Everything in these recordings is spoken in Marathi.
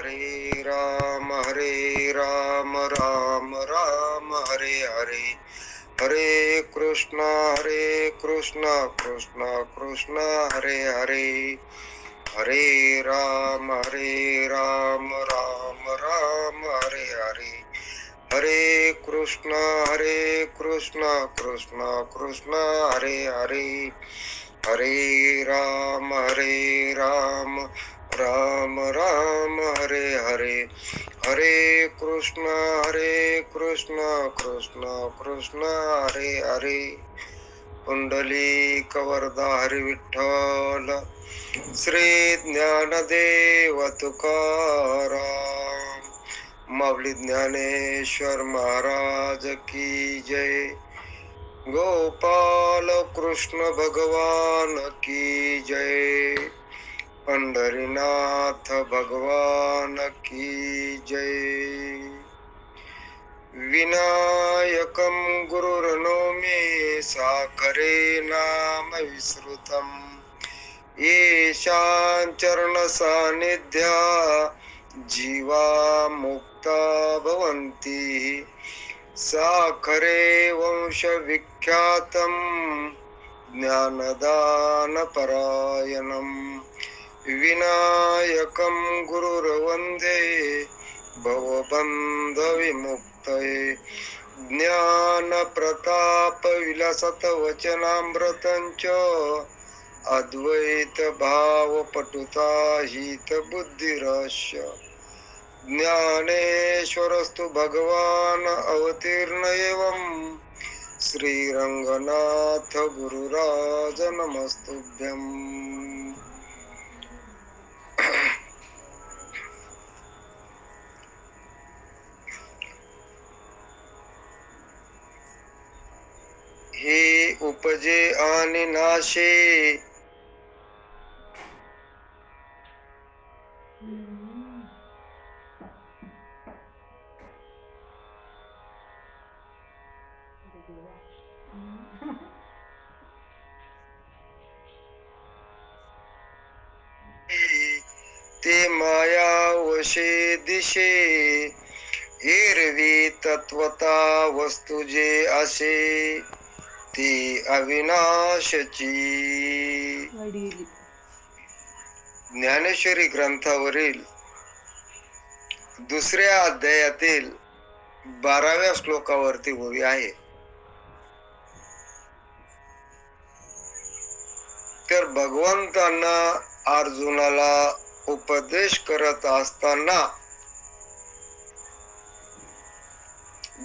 हरे राम राम राम हरे हरे, हरे कृष्णा कृष्णा कृष्णा हरे हरे, हरे राम राम राम हरे हरे, हरे कृष्णा कृष्णा कृष्णा हरे हरे, हरे राम राम राम हरे हरे, हरे कृष्णा कृष्णा हरे हरे. पुंडलिक वरदा हरी विठ्ठल, श्री ज्ञानदेव तुकाराम, माऊली ज्ञानेश्वर महाराज की जय. गोपाल कृष्ण भगवान की जय. पंढरीनाथ भगवान की जय. विनायकं गुरुर्नौमि साखरे नाम विस्मृतम्, येषां चरण सान्निध्या जीवा मुक्ता भवन्ति. साखरे वंश विख्यातं ज्ञानदान परायणं, विनायकं गुरुर्वन्दे भवबन्ध विमुक्तये. ज्ञान प्रताप विलसत वचनामृतंच, अद्वैत भाव पटुता हित बुद्धिरस्य. ज्ञानेश्वरस्तु भगवान अवतीर्ण एवं, श्रीरंगनाथ गुरुराज नमस्तुभ्यं. हे उपजे आणि नाशे, ते माया वशे दिशे. एरवी तत्वता वस्तू जे असे, ती अविनाशची. ज्ञानेश्वरी ग्रंथावरील दुसऱ्या अध्यायातील 12व्या श्लोकावरती उभी आहे. तर भगवंतांना अर्जुनाला उपदेश करत असताना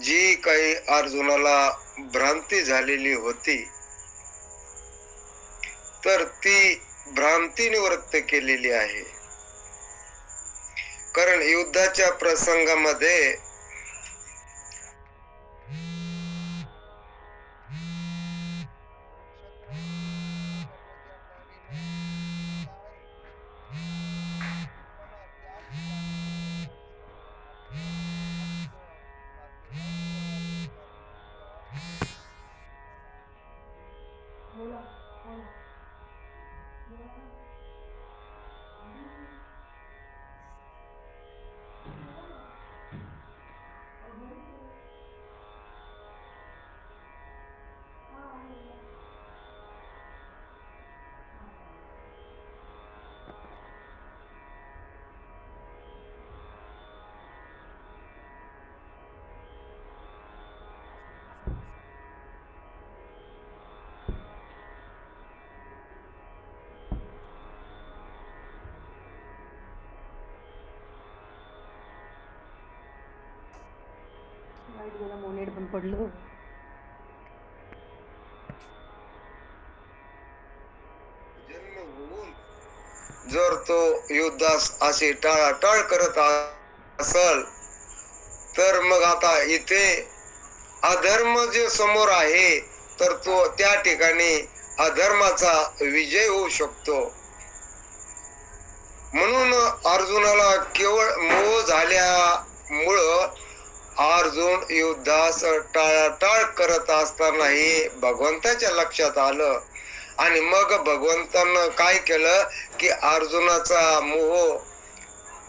जी काही अर्जुनाला भ्रांती झालेली होती, तर ती भ्रांती निवृत्त केलेली आहे. कारण युद्धाच्या प्रसंगामध्ये मोनेट पण पडलो. जर तो युद्धास अशी टाळाटाळ करत असल, तर मग आता इथे अधर्म जे समोर आहे, तर तो त्या ठिकाणी अधर्माचा विजय होऊ शकतो. म्हणून अर्जुनाला केवळ मोह झाल्यामुळं अर्जुन युद्धास टाळाटाळ करत असतानाही भगवंताच्या लक्षात आलं. आणि मग भगवंतानं काय केलं की अर्जुनाचा मोह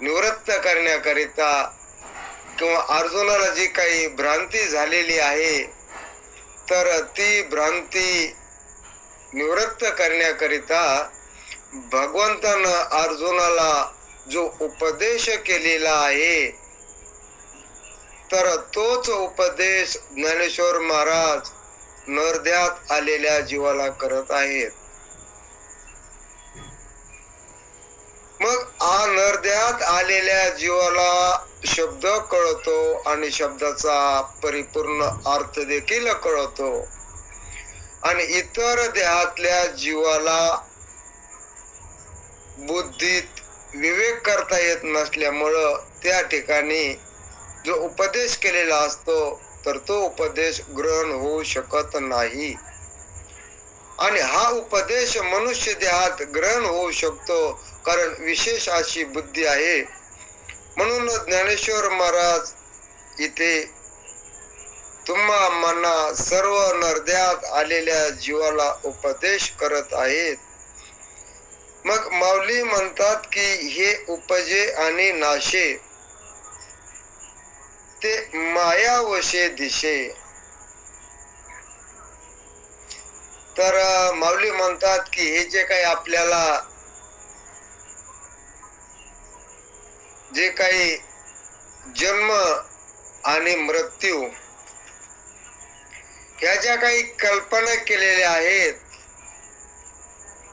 निवृत्त करण्याकरिता किंवा अर्जुनाला जी काही भ्रांती झालेली आहे तर ती भ्रांती निवृत्त करण्याकरिता भगवंतानं अर्जुनाला जो उपदेश केलेला आहे तर तोच उपदेश ज्ञानेश्वर महाराज नरध्यात आलेल्या जीवाला करत आहेत. मग नरध्यात आलेल्या जीवाला शब्द कळतो आणि शब्दाचा परिपूर्ण अर्थ देखील कळतो आणि इतर देहातल्या जीवाला बुद्धीत विवेक करता येत नसल्यामुळं त्या ठिकाणी जो उपदेश केलेला असतो तर तो उपदेश ग्रहण होऊ शकत नाही. आणि हा उपदेश मनुष्य देहात ग्रहण होऊ शकतो कारण विशेष अशी बुद्धी आहे. म्हणून ज्ञानेश्वर महाराज इथे तुम्हा मना सर्व नरध्यात आलेल्या जीवाला उपदेश करत आहेत. मग माऊली म्हणतात की हे उपजे आणि नाशे ते माया वशे दिशे. तर माऊली म्हणतात की हे जे काही आपल्याला जे काही जन्म आणि मृत्यू ह्या ज्या काही कल्पना केलेल्या आहेत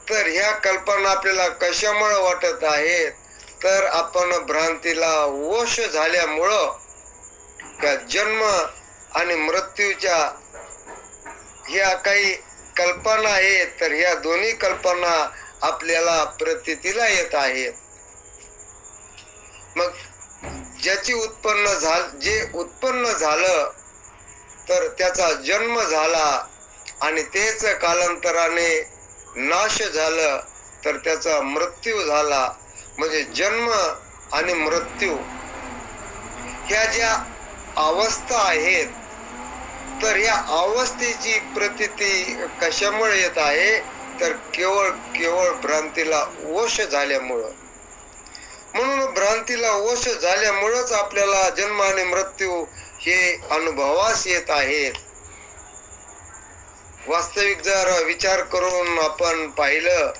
तर ह्या कल्पना आपल्याला कशामुळे वाटत आहेत तर आपण भ्रांतीला वश झाल्यामुळं त्या जन्म आणि मृत्यूच्या ह्या काही कल्पना आहेत तर ह्या दोन्ही कल्पना आपल्याला प्रतीतीला येत आहेत. मग जे उत्पन्न झालं तर त्याचा जन्म झाला आणि तेच कालांतराने नाश झालं तर त्याचा मृत्यू झाला. म्हणजे जन्म आणि मृत्यू ह्या ज्या अवस्था आहेत तर या अवस्थेची प्रतीती कशामुळे येत आहे तर केवळ भ्रांतीला वश झाल्यामुळं. म्हणून भ्रांतीला वश झाल्यामुळंच आपल्याला जन्म आणि मृत्यू हे अनुभवास येत आहेत. वास्तविक जर विचार करून आपण पाहिलं,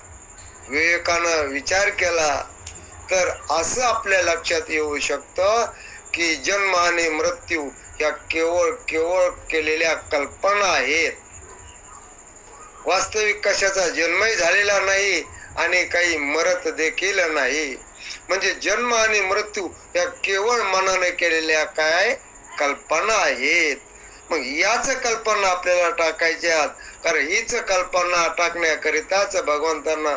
विवेकानं विचार केला तर असं आपल्या लक्षात येऊ शकतं की जन्म आणि मृत्यू या केवळ केलेल्या कल्पना आहेत. वास्तविक कशाचा जन्मही झालेला नाही आणि काही मरत देखील नाही. म्हणजे जन्म आणि मृत्यू या केवळ मनाने केलेल्या काय कल्पना आहेत. मग याच कल्पना आपल्याला टाकायच्या कारण हीच कल्पना टाकण्याकरिताच भगवंतांना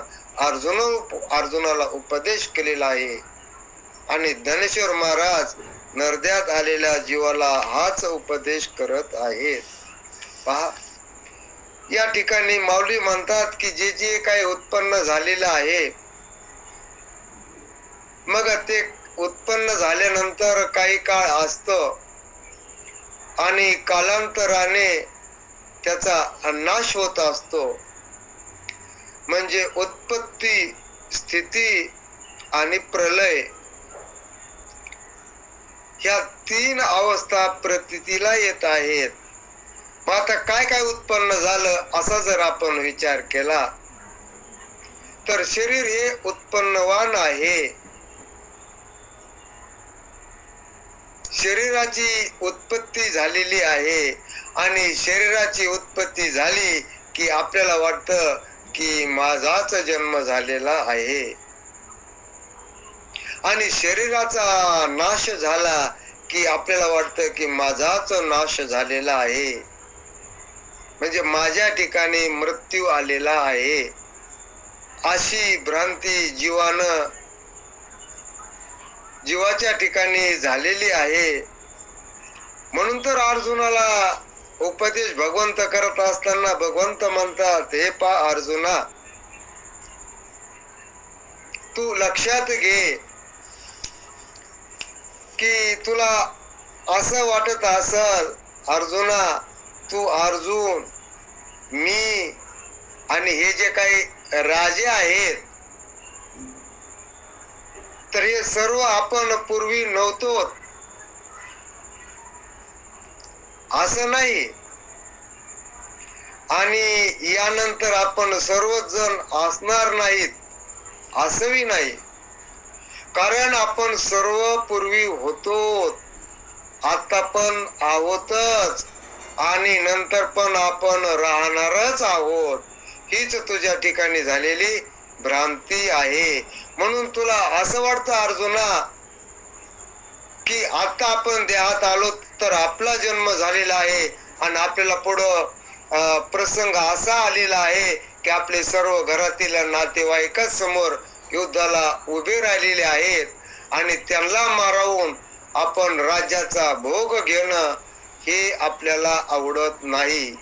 अर्जुनाला उपदेश केलेला आहे. आणि ज्ञानेश्वर महाराज नरध्यात आलेल्या जीवाला हाच उपदेश करत आहेत. पहा या ठिकाणी माऊली म्हणतात की जे जे काही उत्पन्न झालेलं आहे मग ते उत्पन्न झाल्यानंतर काही काळ असतं आणि कालांतराने त्याचा नाश होत असतो. म्हणजे उत्पत्ती, स्थिती आणि प्रलय ह्या तीन अवस्था प्रतीतीला येत आहेत. मग आता काय काय उत्पन्न झालं असा जर आपण विचार केला तर शरीर हे उत्पन्नवान आहे. शरीराची उत्पत्ती झालेली आहे आणि शरीराची उत्पत्ती झाली की आपल्याला वाटतं की माझाच जन्म झालेला आहे आणि शरीराचा नाश झाला की आपल्याला वाटतं की माझाच नाश झालेला आहे. म्हणजे माझ्या ठिकाणी मृत्यू आलेला आहे. अशी भ्रांती जीवाच्या ठिकाणी झालेली आहे. म्हणून तर अर्जुनाला उपदेश भगवंत करत असताना भगवंत म्हणतात, हे पहा अर्जुना, तू लक्षात घे की तुला असं वाटत असल अर्जुना, तू अर्जुन, मी आणि हे जे काही राजे आहेत तर हे सर्व आपण पूर्वी नव्हतो असं नाही, आणि यानंतर आपण सर्वच जण असणार नाहीत असंही नाही, कारण आपण सर्व पूर्वी होतो, आता पण आहोतच आणि नंतर पण आपण राहणारच आहोत. हीच तुझ्या ठिकाणी झालेली भ्रांती आहे. म्हणून तुला असं वाटतं अर्जुना की आता आपण देहात आलो तर आपला जन्म झालेला आहे आणि आपल्याला पुढं प्रसंग असा आलेला आहे की आपले सर्व घरातील नातेवाईकच समोर युद्धाला उभे राहिलेले आहेत आणि त्यांना मारावून आपण राज्याचा भोग घेणं हे आपल्याला आवडत नाही.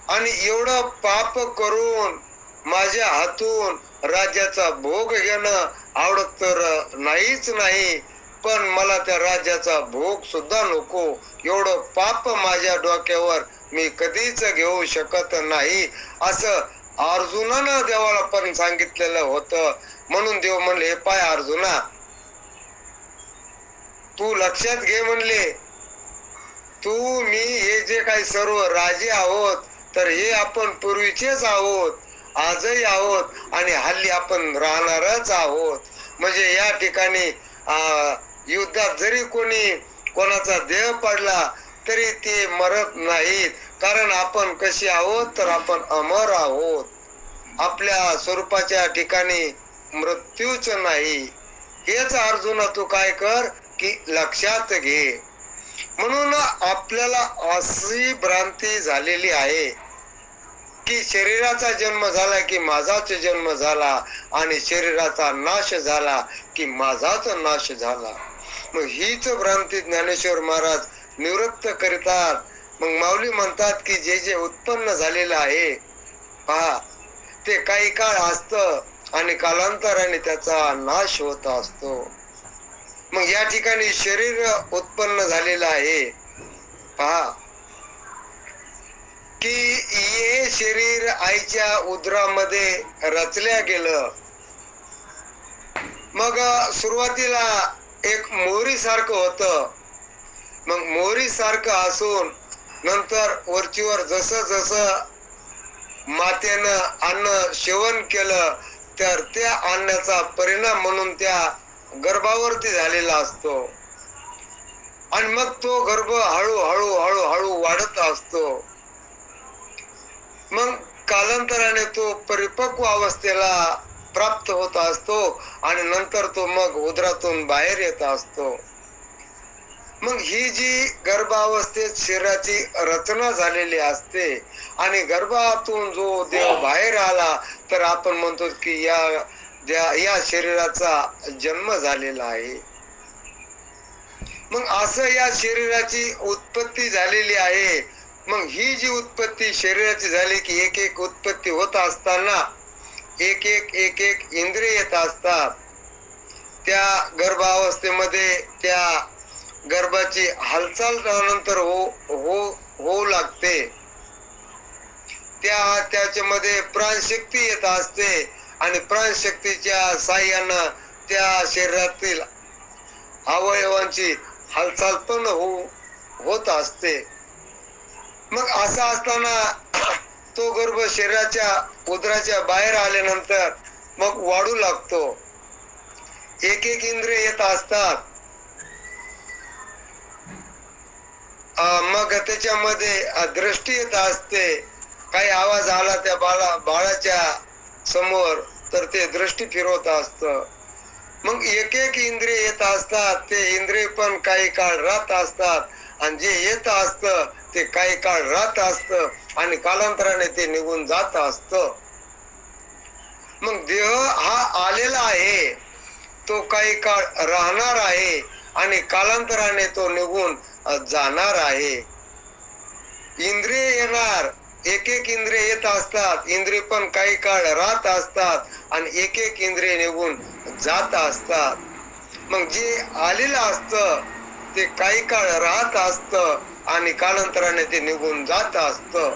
आणि एवढं पाप करून माझ्या हातून राज्याचा भोग घेणं आवडत तर नाहीच नाही, पण मला त्या राज्याचा भोग सुद्धा नको, एवढं पाप माझ्या डोक्यावर मी कधीच घेऊ शकत नाही, असं अर्जुनानं देवाला पण सांगितलेलं होतं. म्हणून देव म्हणले, पाय अर्जुना, तू लक्षात घे म्हणले, तू मी हे जे काही सर्व राजे आहोत तर हे आपण पूर्वीचेच आहोत, आजही आहोत आणि हल्ली आपण राहणारच आहोत. म्हणजे या ठिकाणी युद्धात जरी कोणाचा देह पडला तरी ते मरत नाहीत, कारण आपण कसे आहोत तर आपण अमर आहोत. आपल्या स्वरूपाच्या ठिकाणी मृत्यूच नाही. हेच अर्जुना तू काय कर की लक्षात घे. म्हणून आपल्याला अशी भ्रांती झालेली आहे की शरीराचा जन्म झाला की माझाच जन्म झाला आणि शरीराचा नाश झाला की माझाच नाश झाला. मग हीच भ्रांती ज्ञानेश्वर महाराज निवृत्त करतात. मग माऊली म्हणतात की जे जे उत्पन्न झालेलं आहे पहा, ते काही काळ असतं आणि कालांतराने त्याचा नाश होत असतो. मग या ठिकाणी शरीर उत्पन्न झालेलं आहे पहा, की हे शरीर आईच्या उदरामध्ये रचल्या गेलं. मग सुरुवातीला एक मोहरी सारखं होतं, मग मोहरी सारखं असून नंतर वरचीवर जसं जसं मातेनं अन्न सेवन केलं तर त्या अन्नाचा परिणाम म्हणून त्या गर्भावरती झालेला असतो आणि मग तो गर्भ हळूहळू हळूहळू वाढत असतो. मग कालांतराने तो परिपक्व अवस्थेला प्राप्त होत असतो आणि नंतर तो मग उदरातून बाहेर येत असतो. मग ही जी गर्भावस्थेत शरीराची रचना झालेली असते आणि गर्भातून जो देव बाहेर आला तर आपण म्हणतो की या शरीराचा जन्म झालेला आहे. मग असं या शरीराची उत्पत्ती झालेली आहे. मग ही जी उत्पत्ती शरीराची झाली की एक एक उत्पत्ती होत असताना एक एक इंद्रिय येत असतात. त्या गर्भावस्थेमध्ये त्या गर्भाची हालचाल नंतर होऊ लागते. त्याच्यामध्ये प्राणशक्ती येत असते आणि प्राणशक्तीच्या साह्यानं त्या शरीरातील अवयवांची हालचाल पण होत असते. मग असं असताना तो गर्भ शरीराच्या उदराच्या बाहेर आल्यानंतर मग वाढू लागतो. एक इंद्रिय येत असतात. मग त्याच्यामध्ये दृष्टी येत असते. काही आवाज आला त्या बाळाच्या समोर तर ते दृष्टी फिरवत असत. मग एक इंद्रिय येत असतात. ते इंद्रिय पण काही काळ राहत असतात आणि जे येत असत ते काही काळ राहत असत आणि कालांतराने ते निघून जात असत. मग देह हा आलेला आहे, तो काही काळ राहणार आहे आणि कालांतराने तो निघून जाणार आहे. इंद्रिय येणार, एक इंद्रिय येत असतात. इंद्रिय पण काही काळ राहत असतात आणि एक इंद्रिय निघून जात असतात. मग जे आलेलं असतं ते काही काळ राहत असतं आणि कालांतराने ते निघून जात असतं.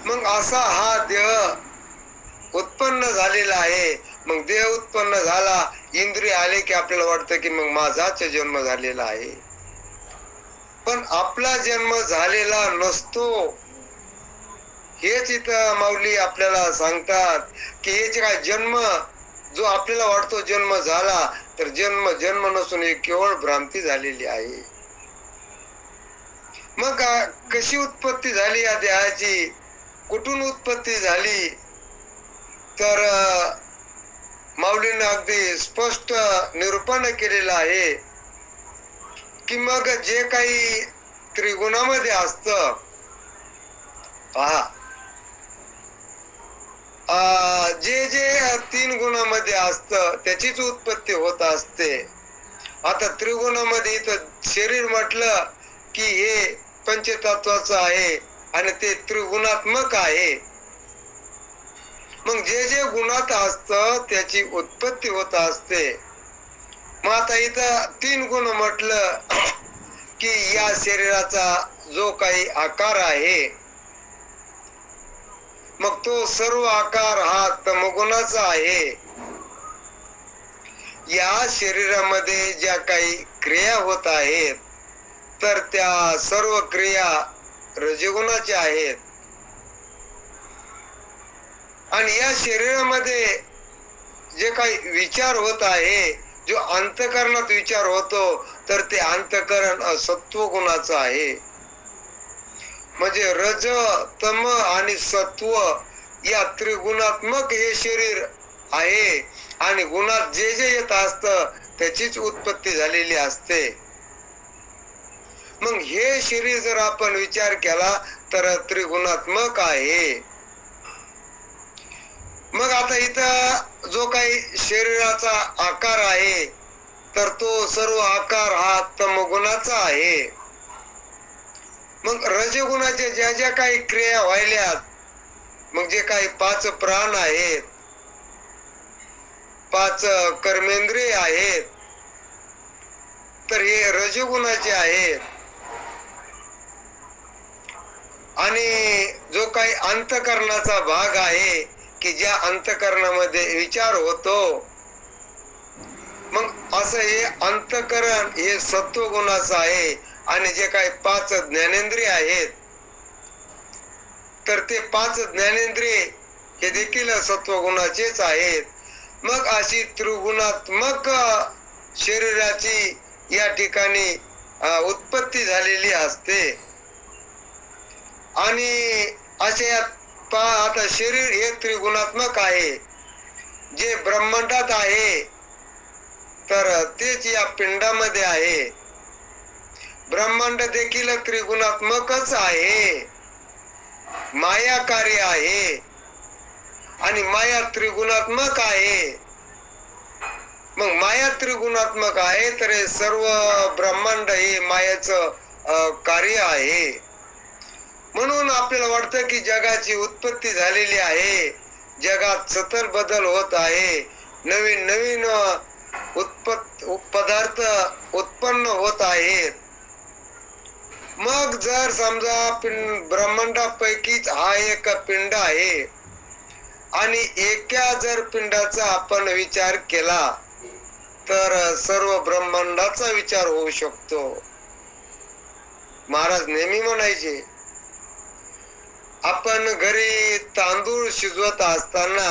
मग असा हा देह उत्पन्न झालेला आहे. मग देह उत्पन्न झाला, इंद्रिय आले की आपल्याला वाटतं की मग माझाच जन्म झालेला आहे. पण आपला जन्म झालेला नसतो. हेच इथं माऊली आपल्याला सांगतात की हे जे काय जन्म जो आपल्याला वाटतो जन्म झाला, तर जन्म नसून ही केवळ भ्रांती झालेली आहे. मग कशी उत्पत्ती झाली या देहाची, कुठून उत्पत्ती झाली, तर माऊलीनं अगदी स्पष्ट निरूपण केलेलं आहे की मग जे काही त्रिगुणामध्ये असतं पहा, जे जे 3 गुणामध्ये असतं त्याचीच उत्पत्ती होत असते. आता त्रिगुणामध्ये इथं शरीर म्हटलं की हे पंचतत्वाचं आहे आणि ते त्रिगुणात्मक आहे. मग जे जे गुणात असतं त्याची उत्पत्ती होत असते. मग आता इथं 3 गुण म्हटलं की या शरीराचा जो काही आकार आहे, मग तो सर्व आकार हा तमगुणाचा आहे. या शरीरामध्ये ज्या काही क्रिया होत आहेत, तर त्या सर्व क्रिया रजगुणाच्या आहेत. आणि या शरीरामध्ये जे काही विचार होत आहे, जो अंतःकरणात विचार होतो, तर ते अंतःकरण सत्व गुणाचं आहे. म्हणजे रज, तम आणि सत्व या त्रिगुणात्मक हे शरीर आहे. आणि गुणात जे जे येत असतं त्याचीच उत्पत्ती झालेली असते. मग हे शरीर जर आपण विचार केला तर त्रिगुणात्मक आहे. मग आता इथं जो काही शरीराचा आकार आहे, तर तो सर्व आकार हा तमगुणाचा आहे. मग रजगुणाच्या ज्या ज्या काही क्रिया व्हायल्यात, मग जे काही 5 प्राण आहेत, 5 कर्मेंद्रिय आहेत, तर हे रजगुणाचे आहेत. आणि जो काही अंतःकरणाचा भाग आहे की ज्या अंतःकरणामध्ये विचार होतो, मग असं हे अंतःकरण हे सत्वगुणाचं आहे. आणि जे काही 5 ज्ञानेंद्रिय आहेत, तर ते 5 ज्ञानेंद्रिय हे देखील सत्वगुणाचेच आहेत. मग अशी त्रिगुणात्मक शरीराची या ठिकाणी उत्पत्ती झालेली असते. आणि असे आता शरीर हे त्रिगुणात्मक आहे. जे ब्रह्मांडात आहे तर तेच या पिंडामध्ये आहे. ब्रह्मांड देखील त्रिगुणात्मकच आहे, माया कार्य आहे. आणि माया त्रिगुणात्मक आहे. मग माया त्रिगुणात्मक आहे, तर हे सर्व ब्रह्मांड हे मायाचं कार्य आहे. म्हणून आपल्याला वाटतं की जगाची उत्पत्ती झालेली आहे, जगात सतत बदल होत आहे, नवीन नवीन पदार्थ उत्पन्न होत आहेत. मग जर समजा ब्रह्मांडापैकीच हा एक पिंड आहे आणि एका जर पिंडाचा आपण विचार केला तर सर्व ब्रह्मांडाचा विचार होऊ शकतो. महाराज नेहमी म्हणायचे, आपण घरी तांदूळ शिजवत असताना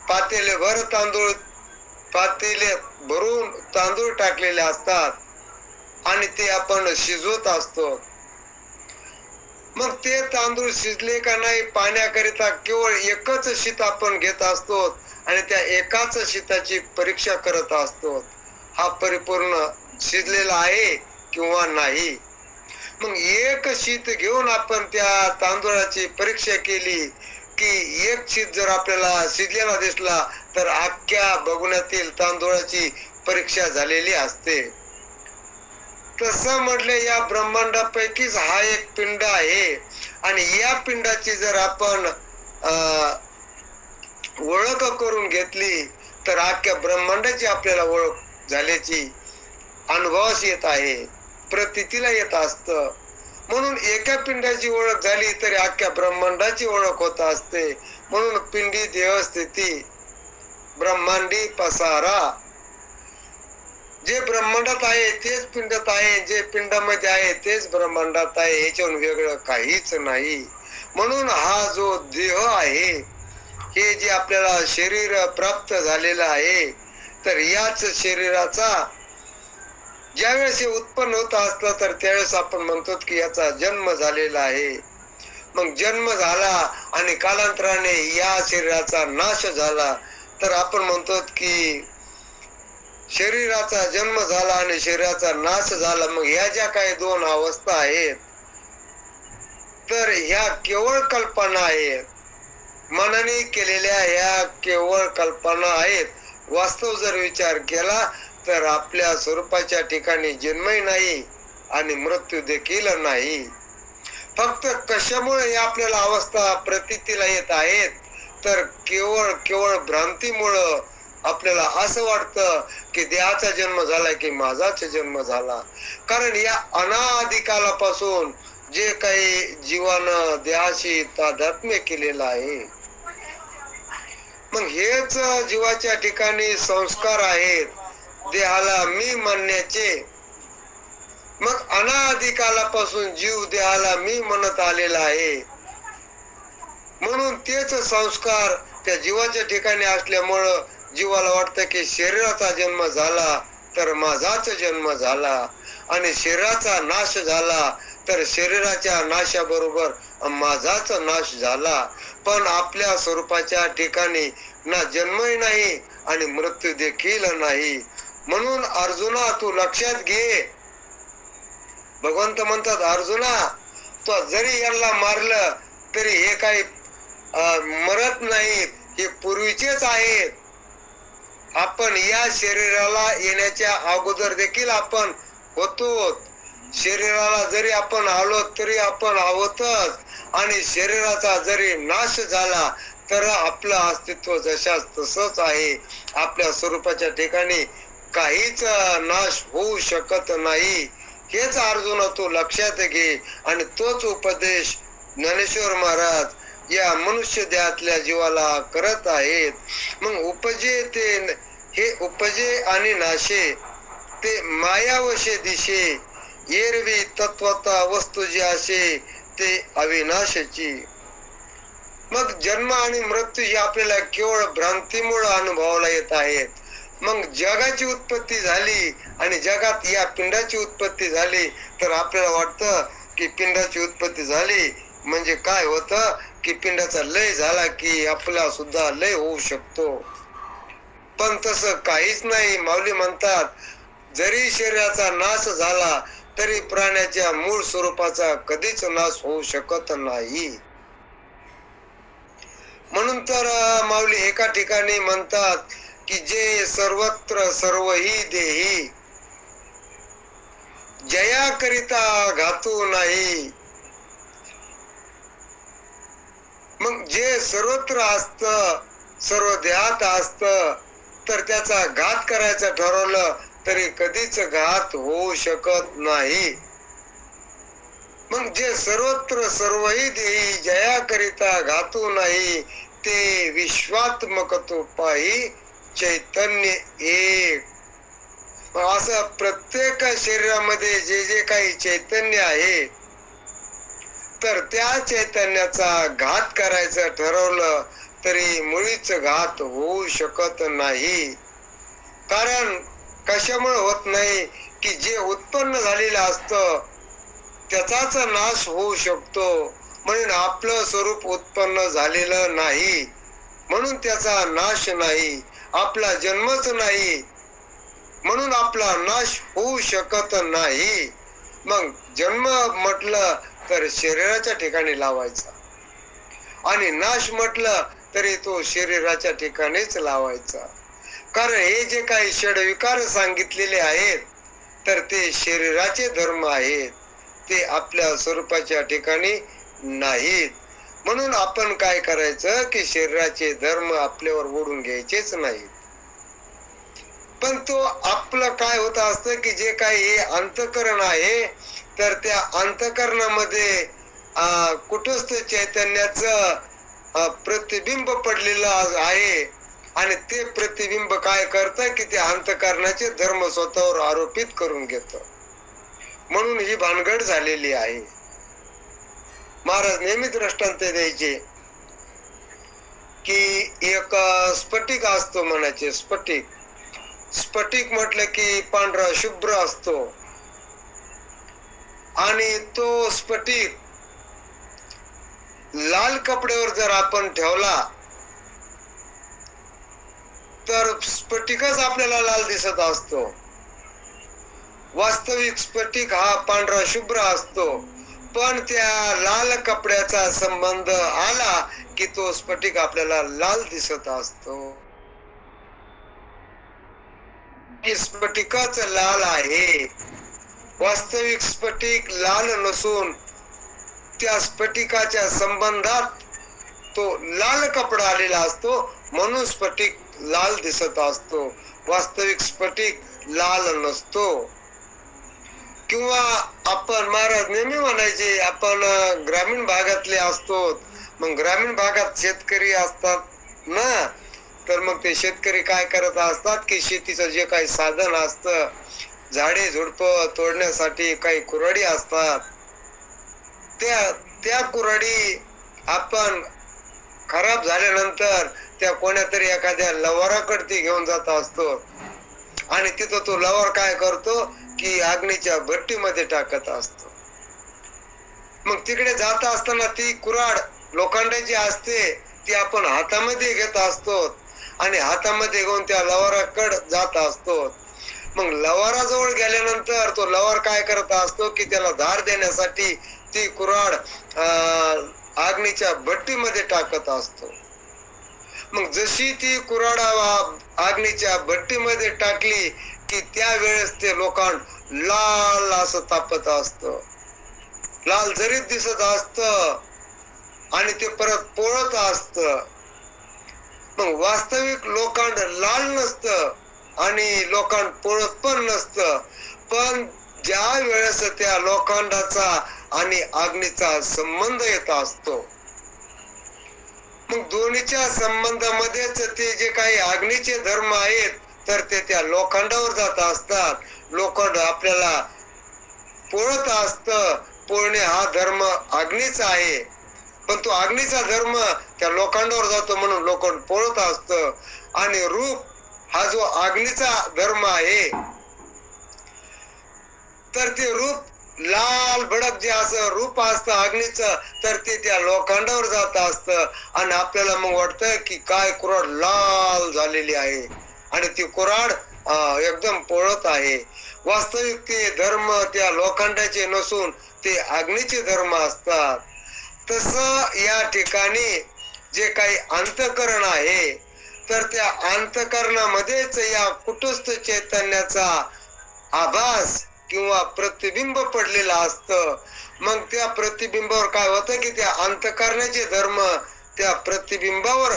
पातेले भरून तांदूळ टाकलेले असतात आणि ते आपण शिजवत असतो. मग ते तांदूळ शिजले का नाही पाहण्याकरिता केवळ एकच शीत आपण घेत असतो आणि त्या एकाच शीताची परीक्षा करत असतो, हा परिपूर्ण शिजलेला आहे किंवा नाही. मग एक शीत घेऊन आपण त्या तांदूळाची परीक्षा केली की एक शीत जर आपल्याला शिजलेला दिसला तर अख्ख्या बगुण्यातील तांदूळाची परीक्षा झालेली असते. तसं म्हटले या ब्रह्मांडापैकीच हा एक पिंड आहे. आणि या पिंडाची जर आपण ओळख करून घेतली तर अख्ख्या ब्रह्मांडाची आपल्याला ओळख झाल्याची अनुभवास येत आहे, प्रतीतीला येत असत. म्हणून एका पिंडाची ओळख झाली तरी अख्ख्या ब्रह्मांडाची ओळख होत असते. म्हणून पिंडी देहस्थिती ब्रह्मांडी पसारा. जे ब्रह्मांडात आहे तेच पिंडात आहे, जे पिंडामध्ये आहे तेच ब्रह्मांडात आहे, याच्याहून वेगळं काहीच नाही. म्हणून हा जो देह आहे, हे जे आपल्याला शरीर प्राप्त झालेलं आहे, तर याच शरीराचा ज्यावेळेस हे उत्पन्न होत असतं तर त्यावेळेस आपण म्हणतो की याचा जन्म झालेला आहे. मग जन्म झाला आणि कालांतराने या शरीराचा नाश झाला, तर आपण म्हणतो की शरीराचा जन्म झाला आणि शरीराचा नाश झाला. मग ह्या ज्या काही दोन अवस्था आहेत, तर ह्या केवळ कल्पना आहेत, मनाने केलेल्या ह्या केवळ कल्पना आहेत. वास्तव जर विचार केला तर आपल्या स्वरूपाच्या ठिकाणी जन्मही नाही आणि मृत्यू देखील नाही. फक्त कशामुळे या आपल्याला अवस्था प्रतीतीला येत आहेत, तर केवळ भ्रांतीमुळं आपल्याला असं वाटतं की देहाचा जन्म झाला की माझाच जन्म झाला. कारण या अनादी कालापासून जे काही जीवानं देहाशी तादात्म्य केलेलं आहे, मग हेच जीवाच्या ठिकाणी संस्कार आहेत देहाला मी म्हणण्याचे. मग अनादी कालापासून जीव देहाला मी म्हणत आलेला आहे, म्हणून तेच संस्कार त्या जीवाच्या ठिकाणी असल्यामुळं जीवाला वाटतं की शरीराचा जन्म झाला तर माझाच जन्म झाला, आणि शरीराचा नाश झाला तर शरीराच्या नाशाबरोबर माझाच नाश झाला. पण आपल्या स्वरूपाच्या ठिकाणी ना जन्मही नाही आणि मृत्यू देखील नाही. म्हणून अर्जुना तू लक्षात घे, भगवंत म्हणतात अर्जुना तो जरी यांना मारलं तरी हे काही मरत नाहीत, हे पूर्वीचेच आहेत. आपण या शरीराला येण्याच्या अगोदर देखील आपण होतो. शरीराला जरी आपण आलो तरी आपण आहोतच, आणि शरीराचा जरी नाश झाला तर आपलं अस्तित्व जशाच तसंच आहे. आपल्या स्वरूपाच्या ठिकाणी काहीच नाश होऊ शकत नाही. हेच अर्जुना तू लक्षात घे. आणि तोच उपदेश ज्ञानेश्वर महाराज या मनुष्य देहातल्या जीवाला करत आहेत. मग उपजे ते हे उपजे आणि नाशे ते मायावशे दिशे, एरवी तत्वता वस्तू जी असे ते अविनाशाची. मग जन्म आणि मृत्यू ही आपल्याला केवळ भ्रांतीमुळे अनुभवाला येत आहेत. मग जगाची उत्पत्ती झाली आणि जगात या पिंडाची उत्पत्ती झाली, तर आपल्याला वाटतं की पिंडाची उत्पत्ती झाली म्हणजे काय होतं की पिंडाचा लय झाला की आपला सुद्धा लय होऊ शकतो. पण तसं काहीच नाही. माऊली म्हणतात जरी शरीराचा नाश झाला तरी प्राण्याच्या मूळ स्वरूपाचा कधीच नाश होऊ शकत नाही. म्हणून तर माऊली एका ठिकाणी म्हणतात की जे सर्वत्र सर्वही देही, जया करिता घातू नाही. मग जे सर्वत्र असत, सर्व देहात असत, तर त्याचा घात करायचं ठरवलं तरी कधीच घात होऊ शकत नाही. मग जे सर्वत्र सर्वही देही जया करिता घातू नाही, ते विश्वात्मक तो पाही चैतन्य एक. असं प्रत्येक शरीरामध्ये जे जे काही चैतन्य आहे, तर त्या चैतन्याचा घात करायचं ठरवलं तरी मुळीच घात होऊ शकत नाही. कारण कशामुळे होत नाही की जे उत्पन्न झालेलं असतं त्याचाच नाश होऊ शकतो. म्हणून आपलं स्वरूप उत्पन्न झालेलं नाही, म्हणून त्याचा नाश नाही. आपला जन्मच नाही, म्हणून आपला नाश होऊ शकत नाही. मग जन्म म्हटलं तर शरीराच्या ठिकाणी लावायचा, आणि नाश म्हटलं तरी तो शरीराच्या ठिकाणीच लावायचा. कारण हे जे काही षडविकार सांगितलेले आहेत, तर ते शरीराचे धर्म आहेत, ते आपल्या स्वरूपाच्या ठिकाणी नाहीत. म्हणून आपण काय करायचं की शरीराचे धर्म आपल्यावर ओढून घ्यायचेच नाहीत. पण तो आपलं काय होत असतं की जे काही हे अंतःकरण आहे, तर त्या अंतःकरणामध्ये कुटस्थ चैतन्याचं प्रतिबिंब पडलेलं आहे. आणि ते प्रतिबिंब काय करतं की ते अंतःकरणाचे धर्म स्वतःवर आरोपित करून घेतं. म्हणून ही भानगड झालेली आहे. महाराज नेहमी दृष्टांत द्यायचे की एक स्फटिक असतो म्हणायचे. स्फटिक म्हटलं की पांढरा शुभ्र असतो आणि तो स्फटिक लाल कपड्यावर जर आपण ठेवला तर स्फटिकच आपल्याला लाल दिसत असतो. वास्तविक स्फटिक हा पांढरा शुभ्र असतो, पण त्या लाल कपड्याचा संबंध आला की तो स्फटिक आपल्याला लाल दिसत असतो. स्फटिकच लाल आहे. वास्तविक स्फटिक लाल नसून त्या स्फटिकाच्या संबंधात तो लाल कपडा आलेला असतो, म्हणून स्फटिक लाल दिसत असतो. वास्तविक स्फटिक लाल नसतो. किंवा आपण महाराज नेहमी म्हणायचे आपण ग्रामीण भागातले असतो. मग ग्रामीण भागात शेतकरी असतात ना, तर मग ते शेतकरी काय करत असतात की शेतीचं जे काही साधन असतं, झाडे झुडप तोडण्यासाठी काही कुऱ्हाडी असतात, त्या कुऱ्हाडी आपण खराब झाल्यानंतर त्या कोण्यातरी एखाद्या लवाराकडे घेऊन जात असतो आणि तिथं तो लवार काय करतो की अग्नीच्या भट्टीमध्ये टाकत असतो. मग तिकडे जात असताना ती कुऱ्हाड लोखंडाची असते, ती आपण हातामध्ये घेत असतो आणि हातामध्ये घेऊन त्या लवाराकडे जात असतो. मग लवाराजवळ गेल्यानंतर तो लवार काय करत असतो की त्याला धार देण्यासाठी ती कुऱ्हाड अग्नीच्या भट्टीमध्ये टाकत असतो. मग जशी ती कुऱ्हाड अग्नीच्या भट्टीमध्ये टाकली की त्यावेळेस ते लोखंड लाल असं तापत असतं, लाल जरीत दिसत असतं आणि ते परत पोळत असतं. मग वास्तविक लोखंड लाल नसतं आणि लोखंड पोळत पण नसतं, पण ज्या वेळेस त्या लोखंडाचा आणि अग्नीचा संबंध येत असतो, मग दोन्हीच्या संबंधामध्येच ते जे काही अग्नीचे धर्म आहेत तर ते त्या लोखंडावर जात असतात. लोखंड आपल्याला पोळत असतं. पोळणे हा धर्म अग्नीचा आहे, पण तो अग्नीचा धर्म त्या लोखंडावर जातो म्हणून लोखंड पोळत असतं. आणि रूप हा जो अग्नीचा धर्म आहे तर ते रूप लाल भडक जे असं रूप असतं अग्नीचं, तर ते त्या लोखंडावर जात असतं आणि आपल्याला मग वाटतं की काय कुऱ्हाड लाल झालेली आहे आणि ती कुऱ्हाड एकदम पोळत आहे. वास्तविक ते धर्म त्या लोखंडाचे नसून ते अग्नीचे धर्म असतात. तसं या ठिकाणी जे काही अंतःकरण आहे तर त्या अंतःकरणामध्येच या कुटस्थ चैतन्याचा आभास किंवा प्रतिबिंब पडलेला असतं. मग त्या प्रतिबिंबावर काय होतं की त्या अंतःकरणाचे धर्म त्या प्रतिबिंबावर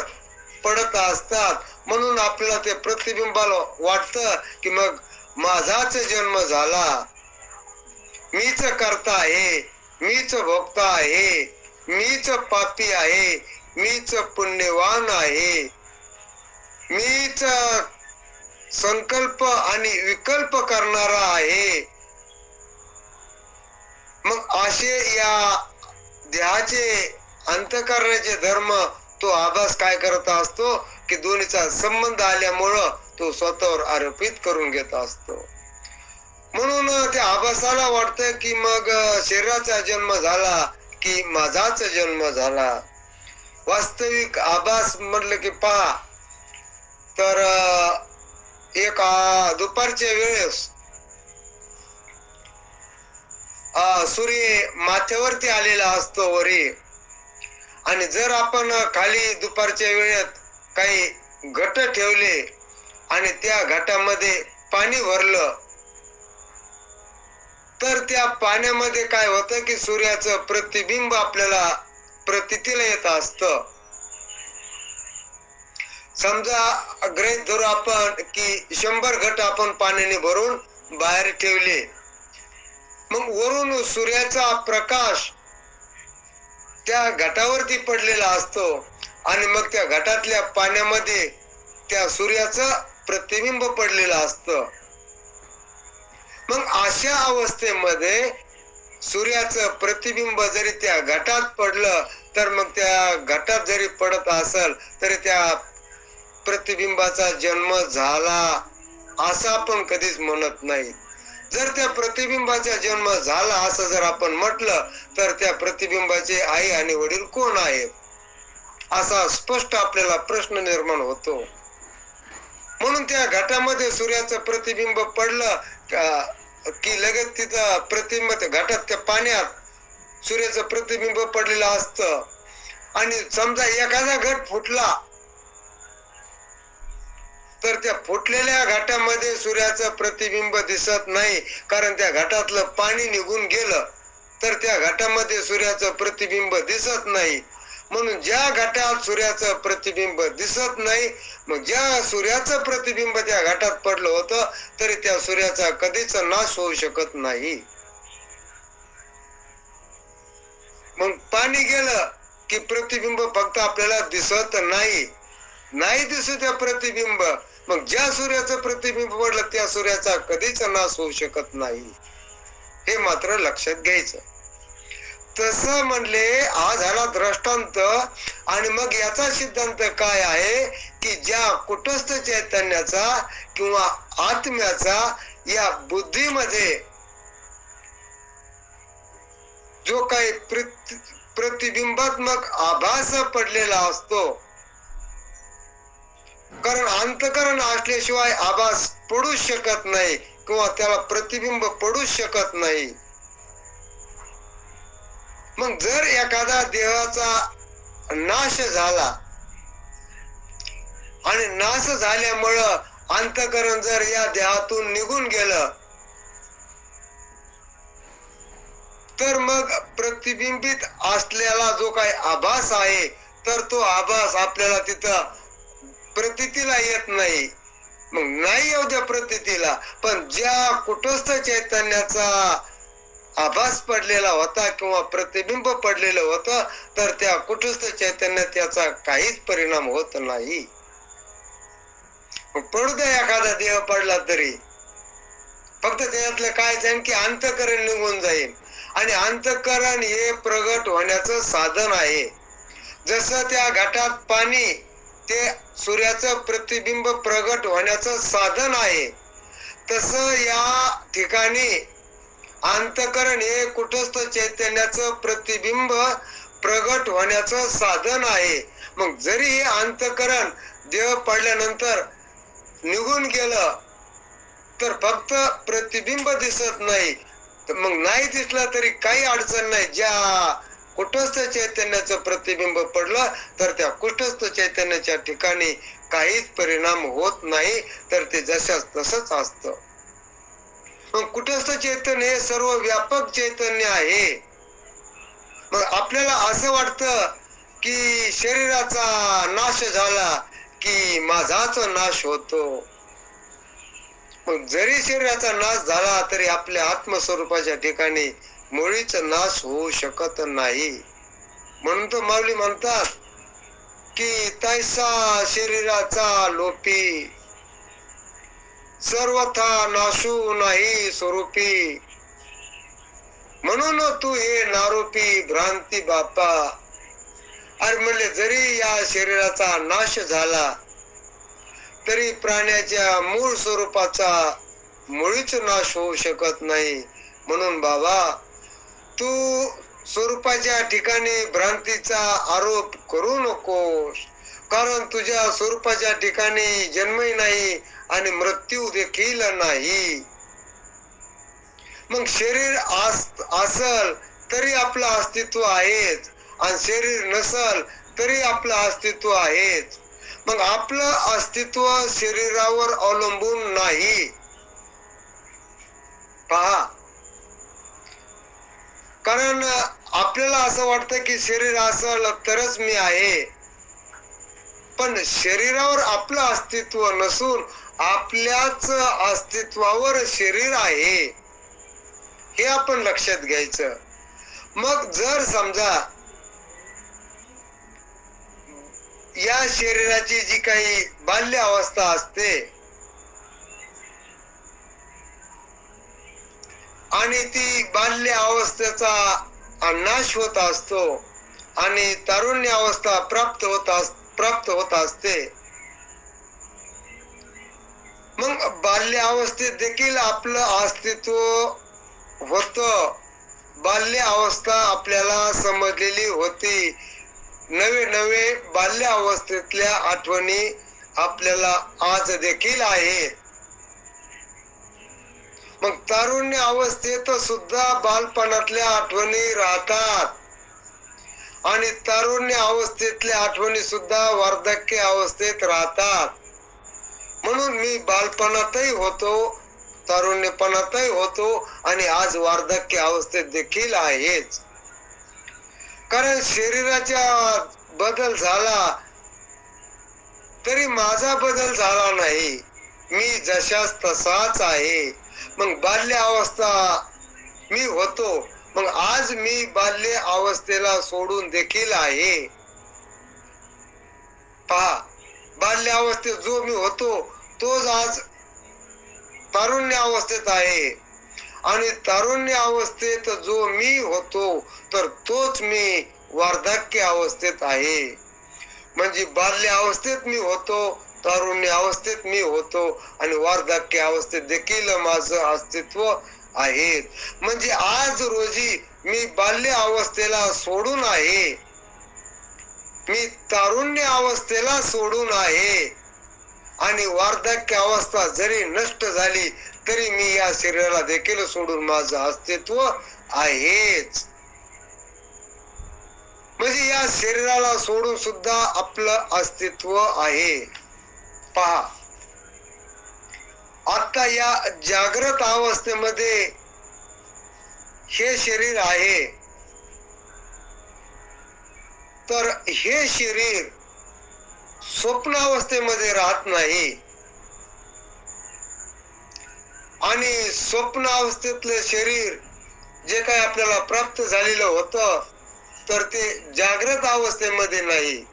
पडत असतात. म्हणून आपल्याला ते प्रतिबिंबाला वाटतं की मग माझाच जन्म झाला, मीच करता आहे, मीच भोगता आहे, मीच पापी आहे, मीच पुण्यवान आहे, मीच संकल्प आणि विकल्प करणारा आहे. मग असे या देहाचे अंतःकरणाचे धर्म तो आभास काय करत असतो की दोन्हीचा संबंध आल्यामुळं तो स्वतःवर आरोपित करून घेत असतो. म्हणून त्या आभासाला वाटतं की मग शरीराचा जन्म झाला की माझाच जन्म झाला. वास्तविक आभास म्हटलं की पहा तर एक दुपारच्या वेळेस सूर्य माथ्यावरती आलेला असतो वरी, आणि जर आपण खाली दुपारच्या वेळेत काही घट ठेवले आणि त्या घटामध्ये पाणी भरलं तर त्या पाण्यामध्ये काय होतं की सूर्याचं प्रतिबिंब आपल्याला प्रतीतीला येत असतं. समजा गृहीत धरू आपण की 100 घट आपण पाण्याने भरून बाहेर ठेवले, मग वरून सूर्याचा प्रकाश त्या घटावरती पडलेला असतो आणि मग त्या घटातल्या पाण्यामध्ये त्या सूर्याचं प्रतिबिंब पडलेलं असतं. मग अशा अवस्थेमध्ये सूर्याचं प्रतिबिंब जरी त्या घटात पडलं तर मग त्या घटात जरी पडत असेल तरी त्या प्रतिबिंबाचा जन्म झाला असं आपण कधीच म्हणत नाही. जर त्या प्रतिबिंबाचा जन्म झाला असं जर आपण म्हटलं तर त्या प्रतिबिंबाचे आई आणि वडील कोण आहेत असा स्पष्ट आपल्याला प्रश्न निर्माण होतो. म्हणून त्या घटामध्ये सूर्याचं प्रतिबिंब पडलं की लगेच तिथं प्रतिबिंब घटात त्या पाण्यात सूर्याचं प्रतिबिंब पडलेलं असतं. आणि समजा एखादा घट फुटला तर त्या फुटलेल्या घाटामध्ये सूर्याचं प्रतिबिंब दिसत नाही, कारण त्या घाटातलं पाणी निघून गेलं तर त्या घाटामध्ये सूर्याचं प्रतिबिंब दिसत नाही. म्हणून ज्या घाटात सूर्याचं प्रतिबिंब दिसत नाही, मग ज्या सूर्याचं प्रतिबिंब त्या घाटात पडलं होतं तरी त्या सूर्याचा कधीच नाश होऊ शकत नाही. मग पाणी गेलं की प्रतिबिंब फक्त आपल्याला दिसत नाही दिसत त्या प्रतिबिंब. मग ज्या सूर्याचं प्रतिबिंब पडलं त्या सूर्याचा कधीच नाश होऊ शकत नाही, हे मात्र लक्षात घ्यायचं. तसं म्हणले हा झाला दृष्टांत. आणि मग याचा सिद्धांत काय आहे की ज्या कुटस्थ चैतन्याचा किंवा आत्म्याचा या बुद्धीमध्ये जो काही प्रतिबिंबात्मक आभास पडलेला असतो, कारण अंतःकरण असल्याशिवाय आभास पडूच शकत नाही किंवा त्याला प्रतिबिंब पडूच शकत नाही. मग जर एखादा देहाचा नाश झाला आणि नाश झाल्यामुळं अंतःकरण जर या देहातून निघून गेलं तर मग प्रतिबिंबित असलेला जो काही आभास आहे तर तो आभास आपल्याला तिथं प्रतीतीला येत नाही. मग नाही येऊ द्या प्रतीतीला, पण ज्या कुटस्थ चैतन्याचा आभास पडलेला होता किंवा प्रतिबिंब पडलेलं होतं तर त्या कुटस्थ चैतन्यात त्याचा काहीच परिणाम होत नाही. पडू द्या एखादा देह पडला तरी फक्त त्याच्यातलं काय जाईल की अंतःकरण निघून जाईल. आणि अंतःकरण हे प्रगट होण्याचं साधन आहे. जसं त्या घटात पाणी ते सूर्याचं प्रतिबिंब प्रगट होण्याचं साधन आहे, तसं या ठिकाणी अंतःकरण हे कुटस्थ चैतन्याचं प्रतिबिंब प्रगट होण्याचं साधन आहे. मग जरी हे अंतःकरण देह पडल्यानंतर निघून गेलं तर फक्त प्रतिबिंब दिसत नाही, मग नाही दिसलं तरी काही अडचण नाही. ज्या कुटस्थ चैतन्याचं प्रतिबिंब पडलं तर त्या कुटस्थ चैतन्याच्या ठिकाणी काहीच परिणाम होत नाही, तर ते जशाच तसंच असतं. मग कुटस्थ चैतन्य हे सर्व व्यापक चैतन्य आहे. मग आपल्याला असं वाटतं की शरीराचा नाश झाला की माझाच नाश होतो. मग जरी शरीराचा नाश झाला तरी आपल्या आत्मस्वरूपाच्या ठिकाणी मुळीच नाश होऊ शकत नाही. म्हणून तो माऊली म्हणतात की तैसा शरीराचा लोपी सर्वथा नाशू नाही स्वरूपी, म्हणून तू हे नारोपी भ्रांती बापा. अरे म्हणले जरी या शरीराचा नाश झाला तरी प्राण्याच्या मूळ स्वरूपाचा मुळीच नाश होऊ शकत नाही. म्हणून बाबा तू स्वरूपाच्या ठिकाणी भ्रांतीचा आरोप करू नकोस, कारण तुझ्या स्वरूपाच्या ठिकाणी जन्मही नाही आणि मृत्यू देखील नाही. मग शरीर असल तरी आपलं अस्तित्व आहेच आणि शरीर नसल तरी आपलं अस्तित्व आहेच. मग आपलं अस्तित्व शरीरावर अवलंबून नाही. पहा, कारण आपल्याला असं वाटतं की शरीर असेल तरच मी आहे, पण शरीरावर आपलं अस्तित्व नसून आपल्याच अस्तित्वावर शरीर आहे, हे आपण लक्षात या शरीराची जी काही बाल्य अवस्था असते आणि ती बाल्य अवस्थेचा नाश होत असतो आणि तारुण्य अवस्था प्राप्त होत असते. मग बाल्य अवस्थेत देखील आपलं अस्तित्व होत. बाल्य अवस्था आपल्याला समजलेली होती. नवे नवे बाल्य अवस्थेतल्या आठवणी आपल्याला आज देखील आहेत. मग तारुण्य अवस्थेत सुद्धा बालपणातल्या आठवणी राहतात आणि तारुण्य अवस्थेतल्या आठवणी सुद्धा वार्धक्य अवस्थेत राहतात. म्हणून मी बालपणातही होतो, तारुण्यपणातही होतो आणि आज वार्धक्य अवस्थेत देखील आहेच. कारण शरीराचा बदल झाला तरी माझा बदल झाला नाही. मी जशाच तसाच आहे. मग बाल्य अवस्था मी होतो, मग आज मी बाल्य अवस्थेला सोडून देखील आहे. पहा, बाल्य अवस्थेत जो मी होतो तोच आज तारुण्य अवस्थेत आहे आणि तारुण्य अवस्थेत जो मी होतो तर तोच मी वार्धक्य अवस्थेत आहे. म्हणजे बाल्य अवस्थेत मी होतो, तारुण्य अवस्थेत मी होतो आणि वार्धक्य अवस्थेत देखील माझं अस्तित्व आहे. म्हणजे आज रोजी मी बाल्य अवस्थेला सोडून आहे, मी तारुण्य अवस्थेला सोडून आहे आणि वार्धक्य अवस्था जरी नष्ट झाली तरी मी या शरीराला देखील सोडून माझं अस्तित्व आहेच. म्हणजे या शरीराला सोडून सुद्धा आपलं अस्तित्व आहे. पहा, आता या जागृत अवस्थेमध्ये हे शरीर आहे तर हे शरीर स्वप्न अवस्थेमध्ये राहत नाही आणि स्वप्न अवस्थेतलं शरीर जे काही आपल्याला प्राप्त झालेलं होतं तर ते जागृत अवस्थेमध्ये नाही.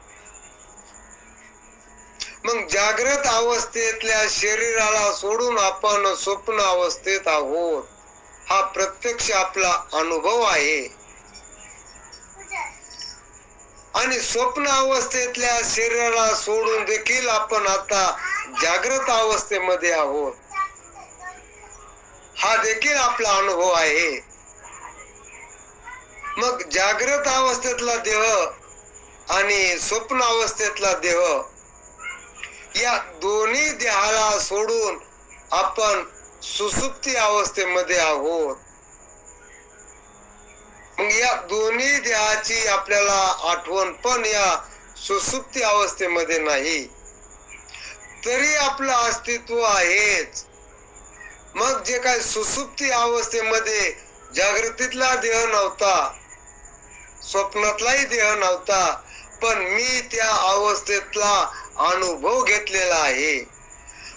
मग जागृत अवस्थेतल्या शरीराला सोडून आपण स्वप्न अवस्थेत आहोत. हा प्रत्यक्ष आपला अनुभव आहे आणि स्वप्न अवस्थेतल्या शरीराला सोडून देखील आपण आता जागृत अवस्थेमध्ये आहोत. हा देखील आपला अनुभव आहे. मग जागृत अवस्थेतला देह आणि स्वप्न अवस्थेतला देह या दोन्ही देहाला सोडून आपण सुसुप्ती अवस्थेमध्ये आहोत. मग या दोन्ही देहाची आपल्याला आठवण पण या सुसुप्ती अवस्थेमध्ये नाही तरी आपलं अस्तित्व आहेच. मग जे काय सुसुप्ती अवस्थेमध्ये जागृतीतला देह नव्हता, स्वप्नातलाही देह नव्हता, पण मी त्या अवस्थेतला अनुभव घेतलेला आहे.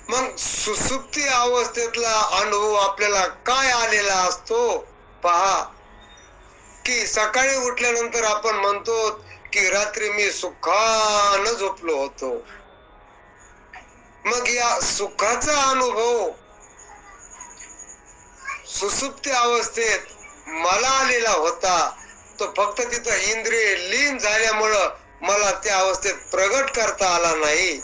मग सुसुप्ती अवस्थेतला अनुभव आपल्याला काय आलेला असतो? पहा की सकाळी उठल्यानंतर आपण म्हणतो की रात्री मी सुखानं झोपलो होतो. मग या सुखाचा अनुभव सुसुप्ती अवस्थेत मला आलेला होता. तो फक्त तिथं इंद्रिय लीन झाल्यामुळं मला त्या अवस्थेत प्रगट करता आला नाही.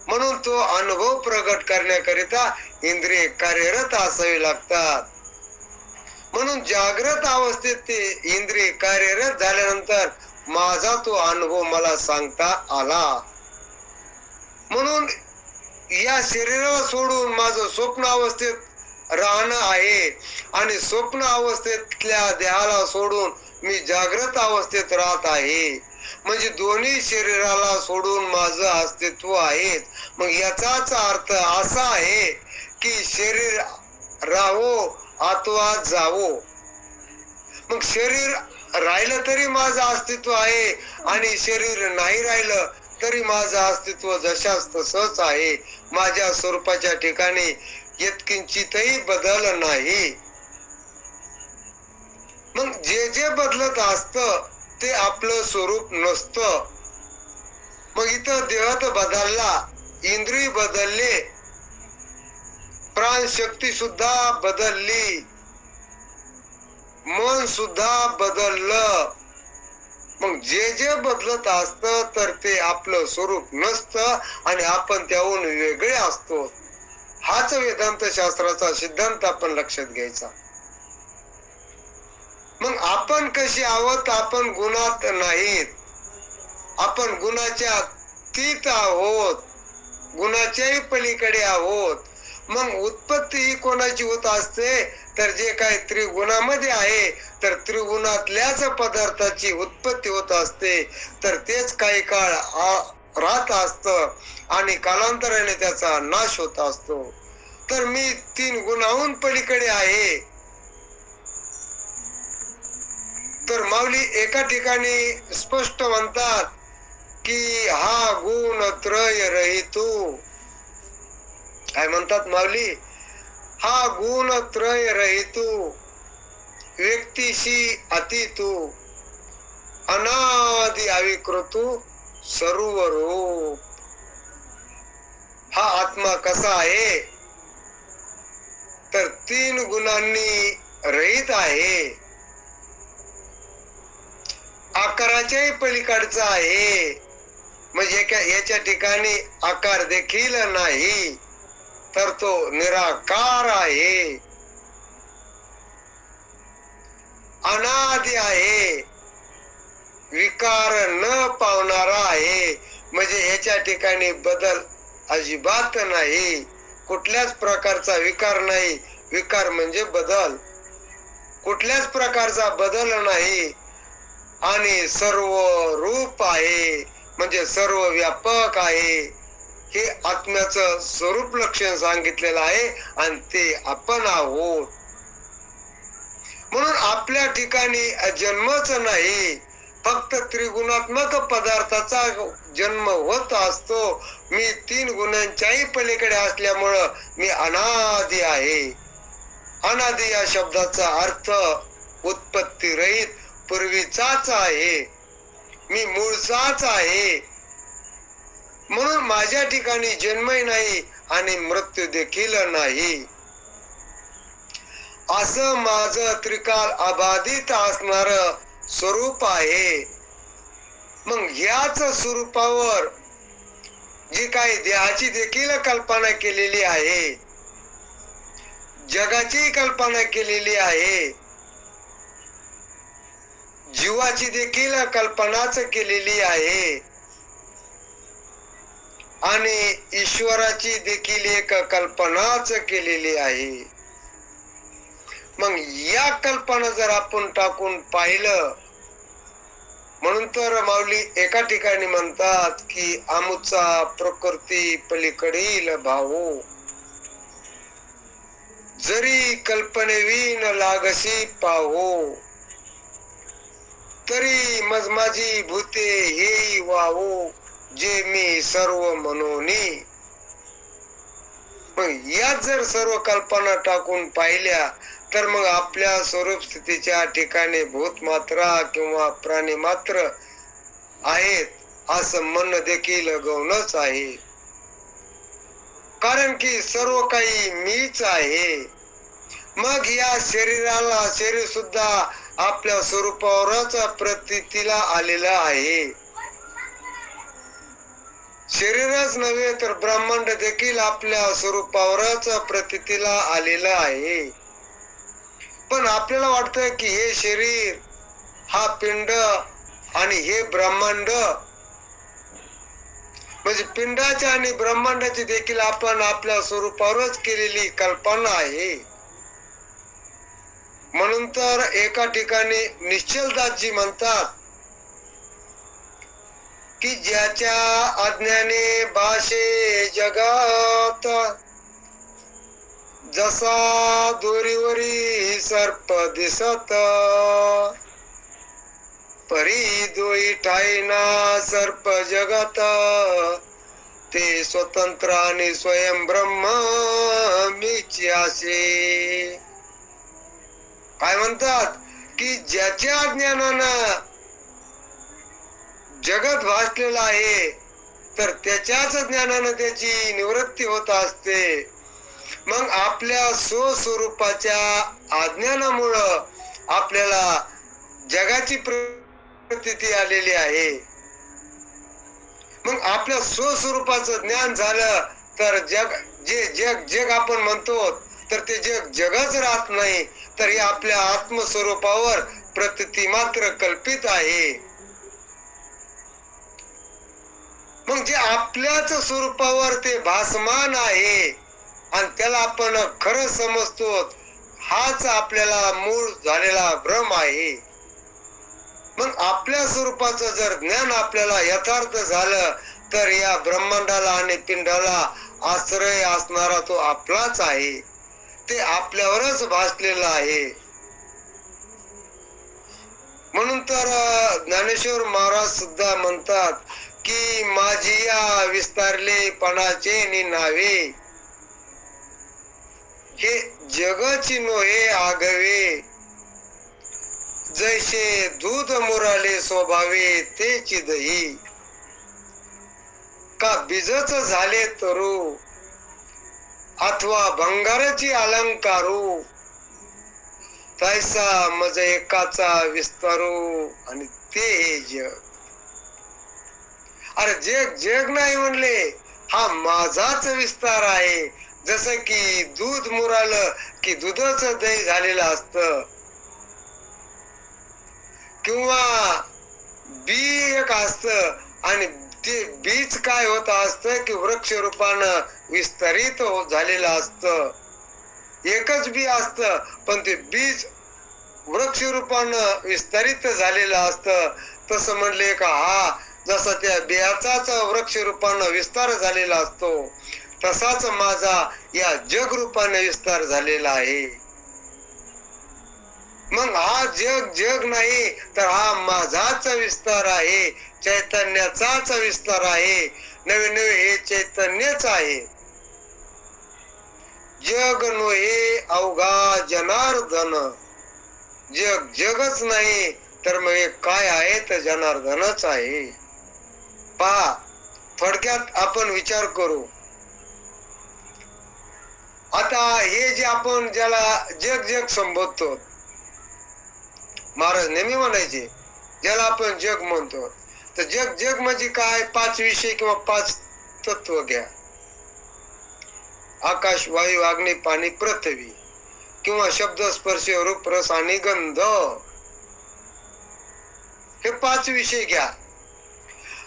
म्हणून तो अनुभव प्रगट करण्याकरिता इंद्रिय कार्यरत असावी लागतात. म्हणून जागृत अवस्थेत ते इंद्रिय कार्यरत झाल्यानंतर माझा तो अनुभव मला सांगता आला. म्हणून या शरीराला सोडून माझं स्वप्न अवस्थेत राहणं आहे आणि स्वप्न अवस्थेतल्या देहाला सोडून मी जागृत अवस्थेत राहत आहे. म्हणजे दोन्ही शरीराला सोडून माझं अस्तित्व आहे. मग याचाच अर्थ असा आहे की शरीर राहो अथवा जावो. मग शरीर राहिलं तरी माझं अस्तित्व आहे आणि शरीर नाही राहिलं तरी माझं अस्तित्व जशाच तसंच आहे. माझ्या स्वरूपाच्या ठिकाणी यत्किंचितही बदल नाही. मग जे जे बदलत असतं ते आपलं स्वरूप नसतं. मग इथं देह तर बदलला, इंद्रिय बदलले, प्राण शक्ती सुद्धा बदलली, मन सुद्धा बदललं. मग जे जे बदलत असतं तर ते आपलं स्वरूप नसतं आणि आपण त्याहून वेगळे असतो. हाच वेदांत शास्त्राचा सिद्धांत आपण लक्षात घ्यायचा. मग आपण कशी आहोत? आपण गुणात नाहीत, आपण गुणाच्या अतीत आहोत, गुणाच्याही पलीकडे आहोत. मग उत्पत्ती ही कोणाची होत असते? तर जे काही त्रिगुणामध्ये आहे तर त्रिगुणातल्याच पदार्थाची उत्पत्ती होत असते. तर तेच काही काळ राहत असतं आणि कालांतराने त्याचा नाश होत असतो. तर मी 3 गुणाहून पलीकडे आहे. तर माऊली एका ठिकाणी स्पष्ट म्हणतात की हा गुण त्रय रहितो. काय म्हणतात माऊली? हा गुण त्रय रहितो, व्यक्तीशी अतितू, अनादि अविकृतू, सर्व रूप. हा आत्मा कसा आहे? तर 3 गुणांनी रहित आहे, आकाराच्याही पलीकडचा आहे. म्हणजे याच्या ठिकाणी आकार देखील नाही, तर तो निराकार आहे, अनादि आहे, विकार न पावणारा आहे. म्हणजे याच्या ठिकाणी बदल अजिबात नाही, कुठल्याच प्रकारचा विकार नाही. विकार म्हणजे बदल, कुठल्याच प्रकारचा बदल नाही. आणि सर्व रूप आहे, म्हणजे सर्व व्यापक आहे. हे आत्म्याचं स्वरूप लक्षण सांगितलेलं आहे आणि ते आपण आहोत. म्हणून आपल्या ठिकाणी जन्मच नाही, फक्त त्रिगुणात्मक पदार्थाचा जन्म होत असतो. मी 3 गुणांच्याही पलीकडे असल्यामुळं मी अनादि आहे. अनादि या शब्दाचा अर्थ उत्पत्ती रहित, पूर्वीचाच आहे, मी मूळचाच आहे. म्हणून माझ्या ठिकाणी जन्मही नाही आणि मृत्यू देखील नाही. असं माझं त्रिकाल अबाधित असणार स्वरूप आहे. मग ह्याच स्वरूपावर जी काही देहाची देखील कल्पना केलेली आहे, जगाची कल्पना केलेली आहे, जीवाची देखील कल्पनाच केलेली आहे आणि ईश्वराची देखील एक कल्पनाच केलेली आहे. मग या कल्पना जर आपण टाकून पाहिलं, म्हणून तर माऊली एका ठिकाणी म्हणतात की आमुचा प्रकृती पलीकडील भाऊ, जरी कल्पनेवीन लागसी पाहो, तरी मजमाजी भूते हे वाहो, जे मी सर्व मनोनी. मग या जर सर्व कल्पना टाकून पाहिल्या तर मग आपल्या स्वरूप स्थितीच्या ठिकाणी भूत मात्रा किंवा प्राणी मात्र आहेत असं म्हणणं देखील गौणच आहे. कारण की सर्व काही मीच आहे. मग या शरीराला, शरीर सुद्धा आपल्या स्वरूपावरच प्रतीतीला आलेलं आहे. शरीरच नव्हे तर ब्रह्मांड देखील आपल्या स्वरूपावरच प्रतीतीला आलेलं आहे. पण आपल्याला वाटतं की हे शरीर, हा पिंड आणि हे ब्रह्मांड, म्हणजे पिंडाच्या आणि ब्रह्मांडाची देखील आपण आपल्या स्वरूपावरच केलेली कल्पना आहे. म्हणून तर एका ठिकाणी निश्चलदासजी म्हणतात की ज्याच्या अज्ञाने भाषे जगात, जसा दोरीवरी सर्प दिसत, परी दोई ठाईना सर्प जगत, ते स्वतंत्र आणि स्वयं ब्रह्म मीच असे. काय म्हणतात की ज्याच्या ज्ञानानं जगत भासलेलं आहे, तर त्याच्याच ज्ञानानं त्याची निवृत्ती होत असते. मग आपल्या स्वस्वरूपाच्या अज्ञानामुळं आपल्याला जगाची प्रतीती आलेली आहे. मग आपल्या स्वस्वरूपाचं ज्ञान झालं तर जग आपण म्हणतो तर ते जगच राहत नाही, तर हे आपल्या आत्मस्वरूपावर प्रतीती मात्र कल्पित आहे. मग जे आपल्याच स्वरूपावर ते भासमान आहे आणि त्याला आपण खरं समजतो, हाच आपल्याला मूळ झालेला भ्रम आहे. मग आपल्या स्वरूपाचं जर ज्ञान आपल्याला यथार्थ झालं तर या ब्रह्मांडाला आणि पिंडाला आश्रय असणारा तो आपलाच आहे, ते आपल्यावरच भासलेलं आहे. म्हणून तर ज्ञानेश्वर महाराज सुद्धा म्हणतात की माझी या विस्तारलेपणाचे नावे, हे जगची नोहे आगवे, जैसे दूध मुराले स्वभावे तेची दही, का बीजच झाले तरू अथवा भंगाराची अलंकारू, तैसा मज एकाचा विस्तारू आणि ते हे जग. अरे जग नाही म्हणले, हा माझाच विस्तार आहे. जसं की दूध मुरालं की दुधाच दही झालेलं असतं, किंवा बी एक असतं आणि ते बीज काय होत असतं की वृक्ष रूपानं विस्तारित झालेलं असतं. एकच बी असतं पण ते बीज वृक्ष रूपानं विस्तारित झालेलं असतं. तसं म्हणले का हा जसा त्या बियाचाच वृक्ष रूपानं विस्तार झालेला असतो, तसाच माझा या जग रूपाने विस्तार झालेला आहे. मग हा जग नाही तर हा माझाच विस्तार आहे, चैतन्याचाच विस्तार आहे. नवे नवे हे चैतन्यच आहे. जग नोहे अवघा जनार्दन, जगच नाही तर मग हे काय आहे तर जनार्दनच आहे. पहा, थोडक्यात आपण विचार करू. आता हे जे आपण ज्याला जग संबोधतो, महाराज नेहमी म्हणायचे ज्याला आपण जग म्हणतो, तर जग म्हणजे काय? 5 विषय किंवा 5 तत्व घ्या. आकाश, वायू, अग्नी, पाणी, पृथ्वी, किंवा शब्द, स्पर्श, रूप, रस आणि गंध, हे 5 विषय घ्या.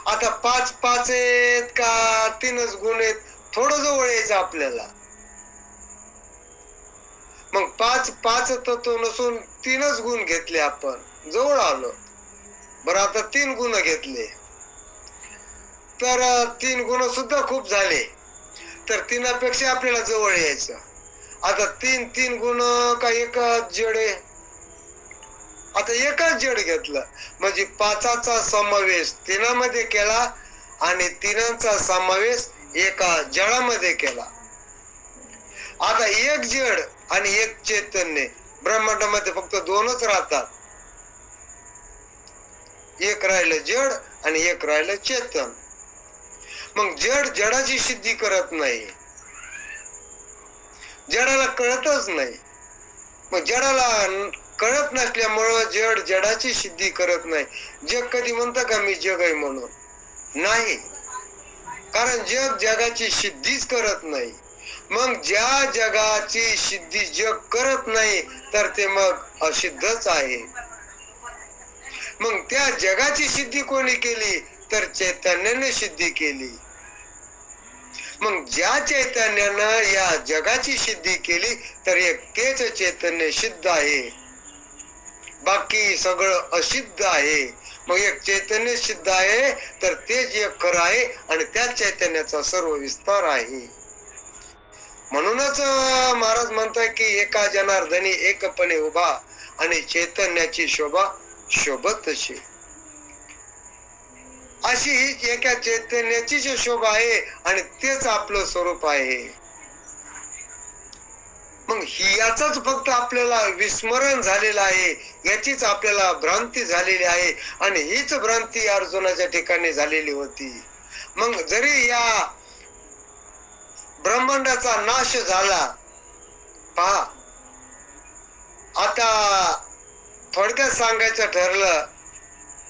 आता 5 आहेत का 3च गुण आहेत? थोडं जवळ यायचं आपल्याला. मग 5 तत्व नसून 3च गुण घेतले, आपण जवळ आलो. बरं, आता 3 गुण घेतले तर 3 गुण सुद्धा खूप झाले, तर 3पेक्षा आपल्याला जवळ यायचं. आता 3 गुण का एकच जड आहे? आता एकच जड घेतलं म्हणजे 5चा समावेश 3मध्ये केला आणि 3चा समावेश एका जडामध्ये केला. आता एक जड आणि एक चैतन्य, ब्रह्मांडामध्ये फक्त 2च राहतात. एक राहिलं जड आणि एक राहिलं चेतन. मग जडाची सिद्धी करत नाही, जडाला कळतच नाही. मग जडाला कळत नसल्यामुळं जडाची सिद्धी करत नाही. जग कधी म्हणतं का मी जग आहे म्हणून? नाही, कारण जगाची सिद्धीच करत नाही. मग ज्या जगाची सिद्धी जग करत नाही तर ते मग असिद्धच आहे. मग त्या जगाची सिद्धी कोणी केली तर चैतन्याने सिद्धी केली. मग ज्या चैतन्यानं या जगाची सिद्धी केली तर एक तेच चैतन्य सिद्ध आहे, बाकी सगळं असिद्ध आहे. मग एक चैतन्य सिद्ध आहे तर तेच एक खरं आहे आणि त्या चैतन्याचा सर्व विस्तार आहे. म्हणूनच महाराज म्हणतात की एका जनार्दनी एकपणे उभा आणि चैतन्याची शोभा शोभत अशी. अशी ही एका चैतन्याची जी शोभा आहे आणि तेच आपलं स्वरूप आहे. मग याचाच फक्त आपल्याला विस्मरण झालेलं आहे, याचीच आपल्याला भ्रांती झालेली आहे. आणि हीच भ्रांती अर्जुनाच्या ठिकाणी झालेली होती. मग जरी या ब्रह्मांडाचा नाश झाला, पहा आता थोडक्यात सांगायचं ठरलं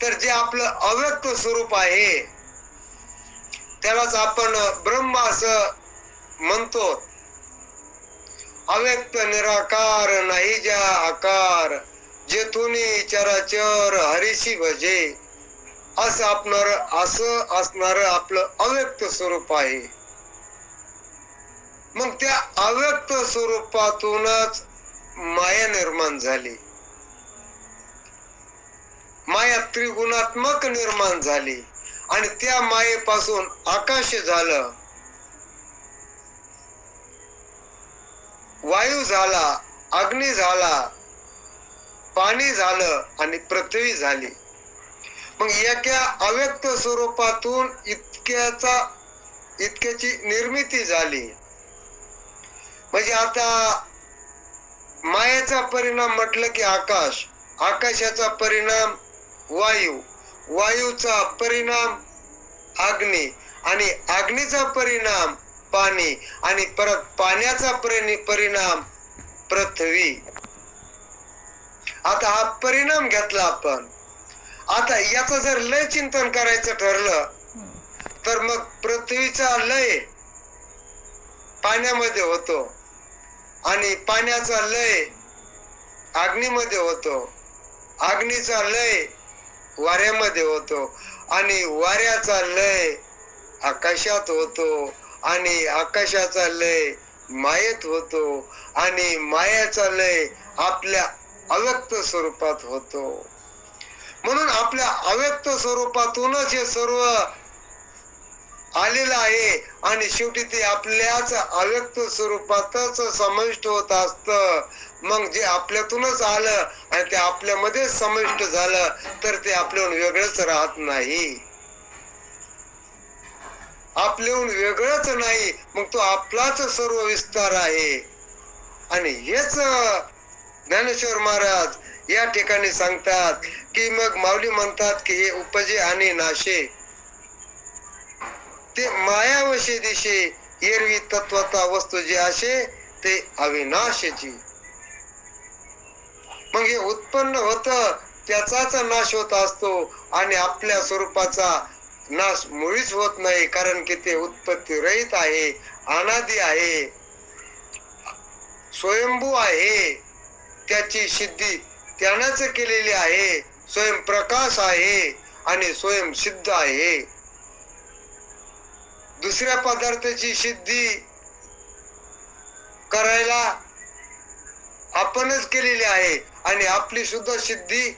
तर जे आपलं अव्यक्त स्वरूप आहे त्यालाच आपण ब्रह्म असं म्हणतो. अव्यक्त निराकार नाही ज्या आकार, जेथुनी चराचर हरीशी भजे, असं असणार आपलं अव्यक्त स्वरूप आहे. मग त्या अव्यक्त स्वरूपातूनच माया निर्माण झाली. माया त्रिगुणात्मक निर्माण झाली आणि त्या मायेपासून आकाश झालं, वायू झाला, अग्नी झाला, पाणी झालं आणि पृथ्वी झाली. मग एका अव्यक्त स्वरूपातून इतक्याची निर्मिती झाली. म्हणजे आता मायेचा परिणाम म्हटलं की आकाश, आकाशाचा परिणाम वायू, वायूचा परिणाम अग्नी आणि अग्नीचा परिणाम पाणी आणि परत पाण्याचा परिणाम पृथ्वी. आता हा परिणाम घेतला आपण. आता याचं जर लय चिंतन करायचं ठरलं तर मग पृथ्वीचा लय पाण्यामध्ये होतो आणि पाण्याचा लय अग्नीमध्ये होतो, अग्नीचा लय वाऱ्यामध्ये होतो आणि वाऱ्याचा लय आकाशात होतो आणि आकाशाचा लय मायेत होतो आणि मायाचा लय आपल्या अव्यक्त स्वरूपात होतो. म्हणून आपल्या अव्यक्त स्वरूपातूनच हे सर्व आलेलं आहे आणि शेवटी ते आपल्याच अव्यक्त स्वरूपातच समाविष्ट होत असतं. मग जे आपल्यातूनच आलं आणि ते आपल्यामध्ये समाविष्ट झालं तर ते आपल्याहून वेगळंच राहत नाही, आपल्याहून वेगळंच नाही. मग तो आपलाच सर्व विस्तार आहे. आणि हेच ज्ञानेश्वर महाराज या ठिकाणी सांगतात की मग माऊली म्हणतात की हे उपजे आणि नाशे ते मायावशे दिशे, एरवी तत्वता वस्तू जी असे ते अविनाशची. मग हे उत्पन्न होत त्याचाच नाश होत असतो आणि आपल्या स्वरूपाचा नाश मुळीच होत नाही, कारण की ते उत्पत्ती रहित आहे, अनादी आहे, स्वयंभू आहे. त्याची सिद्धी त्यानंच केलेली आहे, स्वयंप्रकाश आहे आणि स्वयंसिद्ध आहे. दुसऱ्या पदार्थाची सिद्धी करायला आपणच केलेली आहे आणि आपली सुद्धा सिद्धी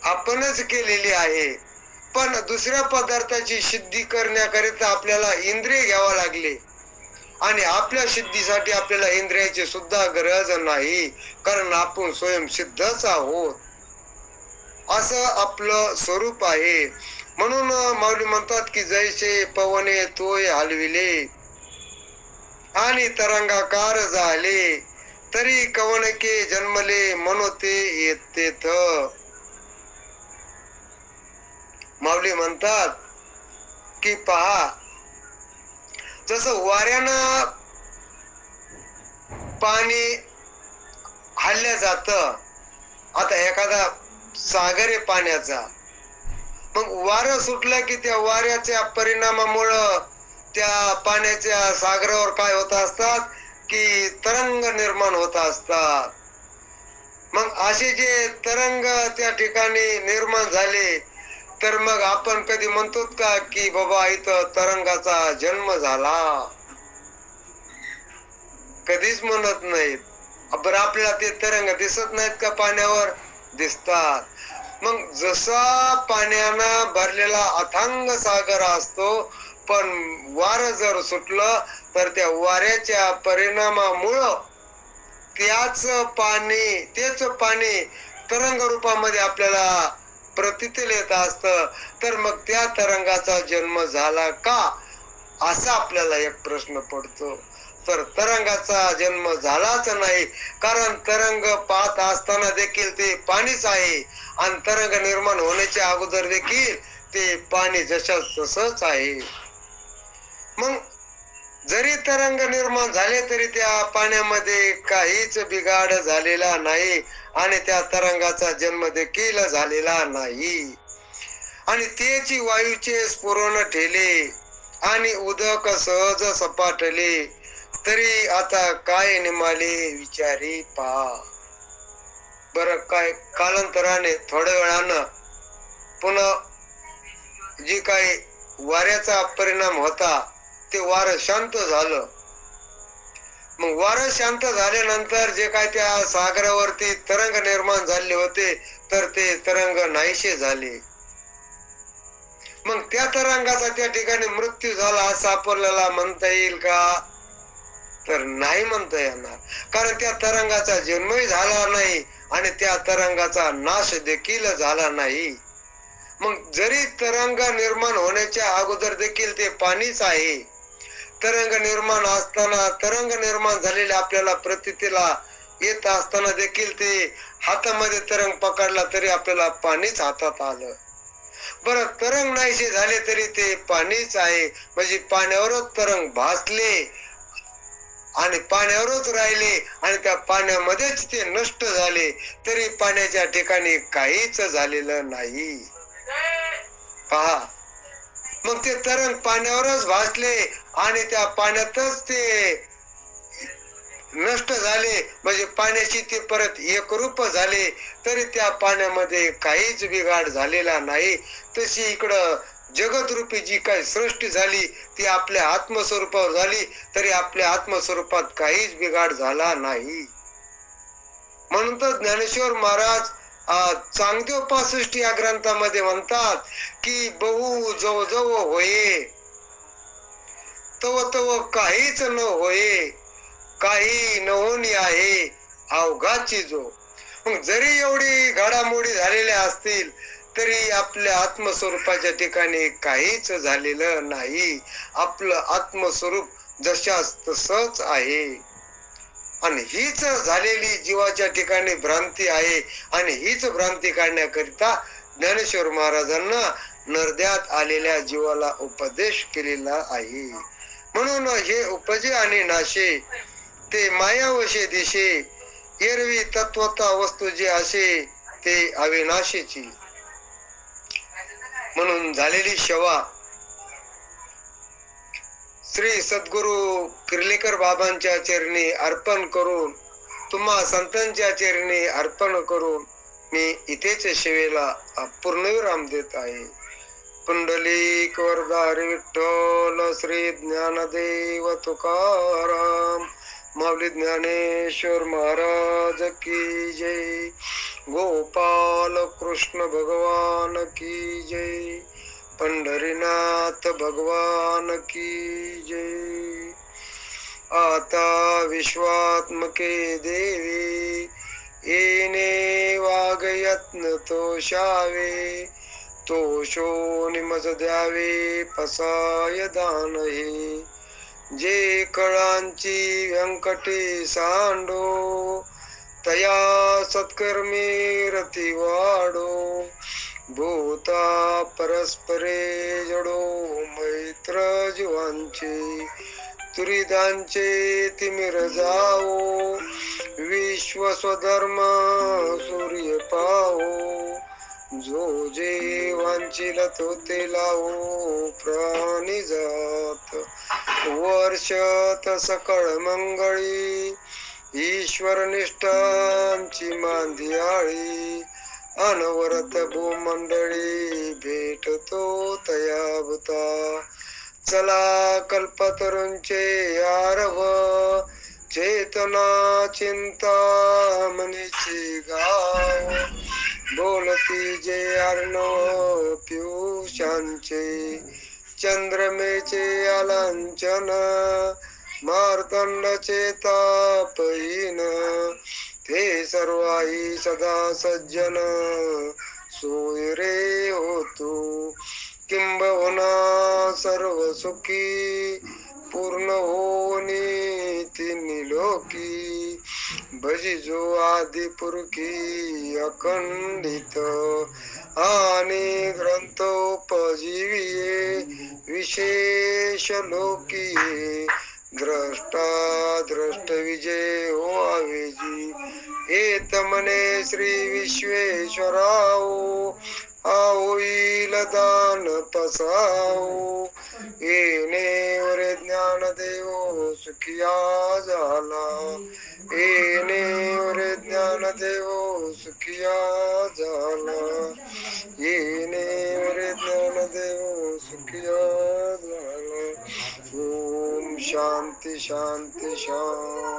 आपणच केलेली आहे. पण दुसऱ्या पदार्थाची सिद्धी करण्याकरिता आपल्याला इंद्रिय घ्यावा लागले आणि आपल्या सिद्धीसाठी आपल्याला इंद्रियाची सुद्धा गरज नाही, कारण आपण स्वयंसिद्धच आहोत. असं आपलं स्वरूप आहे. म्हणून माऊली म्हणतात की जैसे पवने तोय हलविले आणि तरंगाकार झाले, तरी कवनके जन्मले मनोते येतेत. माऊली म्हणतात की पहा, जसं वाऱ्यानं पाणी हल्ल्या जात. आता एखादा सागर आहे पाण्याचा, मग वारं सुटलं की त्या वाऱ्याच्या परिणामामुळं त्या पाण्याच्या सागरावर काय होत असतात की तरंग निर्माण होत असतात. मग असे जे तरंग त्या ठिकाणी निर्माण झाले तर मग आपण कधी म्हणतो का की बाबा इथं तरंगाचा जन्म झाला? कधीच म्हणत नाहीत. बरं, आपल्याला ते तरंग दिसत नाहीत का? पाण्यावर दिसतात. मग जसा पाण्यानं भरलेला अथांग सागर असतो, पण वारं जर सुटलं तर त्या वाऱ्याच्या परिणामामुळं तेच पाणी तरंग रूपामध्ये आपल्याला प्रतीतील येत असतं. तर मग त्या तरंगाचा जन्म झाला का, असा आपल्याला एक प्रश्न पडतो. तर तरंगाचा जन्म झालाच नाही, कारण तरंग पाहत असताना देखील ते पाणीच आहे आणि तरंग निर्माण होण्याच्या अगोदर देखील ते पाणी जसंच आहे. मग जरी तरंग निर्माण झाले तरी त्या पाण्यामध्ये काहीच बिघाड झालेला नाही आणि त्या तरंगाचा जन्म देखील झालेला नाही. आणि त्याची वायूचे स्फुरण ठेले आणि उदक सहज सपाटले, तरी आता काय निमाले विचारी पहा. बर, काय कालांतराने थोड्या वेळानं पुन्हा जी काही वाऱ्याचा परिणाम होता ते वारं शांत झालं. मग वारं शांत झाल्यानंतर जे काय त्या सागरावरती तरंग निर्माण झाले होते तर ते तरंग नाहीसे झाले. मग त्या तरंगाचा त्या ठिकाणी मृत्यू झाला असं आपल्याला म्हणता येईल का? तर नाही म्हणता येणार, कारण त्या तरंगाचा जन्मही झाला नाही आणि त्या तरंगाचा नाश देखील झाला नाही. मग जरी तरंग निर्माण होण्याच्या अगोदर देखील ते पाणीच आहे. तरंग निर्माण असताना तरंग निर्माण झालेले आपल्याला प्रतीतीला येत असताना देखील ते हातामध्ये तरंग पकडला तरी आपल्याला पाणीच हातात आलं. बरं, तरंग नाहीसे झाले तरी ते पाणीच आहे, म्हणजे पाण्यावरच तरंग भासले आणि पाण्यावरच राहिले आणि त्या पाण्यामध्येच ते नष्ट झाले, तरी पाण्याच्या ठिकाणी काहीच झालेलं नाही. पहा, मग ते तरंग पाण्यावरच भासले आणि त्या पाण्यातच ते नष्ट झाले, म्हणजे पाण्याशी ते परत एकरूप झाले, तरी त्या पाण्यामध्ये काहीच बिघाड झालेला नाही. तशी इकडं जगदरूपी जी काही सृष्टी झाली ती आपल्या आत्मस्वरूपावर झाली, तरी आपल्या आत्मस्वरूपात काहीच बिघाड झाला नाही. म्हणून तर ज्ञानेश्वर महाराज चांगदेव 65 या ग्रंथामध्ये म्हणतात की बहु जव जव होये तव तव काहीच न होये, काही न होणी आहे अवघाची जो. मग जरी एवढी घडामोडी झालेल्या असतील तरी आपल्या आत्मस्वरूपाच्या ठिकाणी काहीच झालेलं नाही. आपलं आत्मस्वरूप जशाच तसंच आहे. आणि हीच झालेली जीवाच्या ठिकाणी भ्रांती आहे आणि हीच भ्रांती काढण्याकरिता ज्ञानेश्वर महाराजांना नरद्यात आलेल्या जीवाला उपदेश केलेला आहे. म्हणून हे उपजे आणि नाशे ते मायावशे दिशे, एरवी तत्वता वस्तू जे असे ते अविनाशीची. म्हणून झालेली सेवा श्री सद्गुरु किर्लेकर बाबांच्या चरणी अर्पण करून, तुम्हा संतांच्या चरणी अर्पण करून मी इथेच सेवेला पूर्णविराम देत आहे. पुंडलिक वरदारी विठ्ठल श्री ज्ञानदेव तुकाराम माऊली ज्ञानेश्वर महाराज की जय. गोपाल कृष्ण भगवान की जय. पंढरीनाथ भगवान की जय. आता विश्वात्मके देवी येणे वागयत्न तोषावे, तोषो निमज द्यावे पसाय दान हे. जे कळांची व्यंकटे सांडो, तया सत्कर्मी रती वाढो. भूता परस्परे जडो मैत्र जीवांचे, तुरिदांचे तिमिर जाओ. विश्व स्वधर्म सूर्य पाहो, जो जे वांचिल तो ते लावो. प्राणी जात वर्षत सकळ मंगळी, ईश्वर निष्ठांची मांदियाळी. अनवरत भूमंडळी भेटतो तयाभूता. चला कल्पतरूंचे आरव, चेतना चिंता मनीचे गाव. बोलती जे अर्णव पियुषांचे, चंद्रमेचे आलांचन. मार्तंडचे तापहीन, ते सर्वाही सदा सज्जन. सोय रे होतो किंबहुना सर्व सुखी, पूर्ण होनी तिन्ही लोकी. भजिजो आदि पुरखी अखंडित आणि ग्रंथोपजीविये विशेष लोकीये द्रष्टा दृष्ट विजय हो आवेजी एत मने श्री विश्वेश्वराओ होईल दान पसाओ येणे वरे ज्ञान देव सुखिया झाला येणे वरे ज्ञान देव सुखिया झाला येणे वरे ज्ञान देव सुखिया झाला. ओम शांती शांती शांती.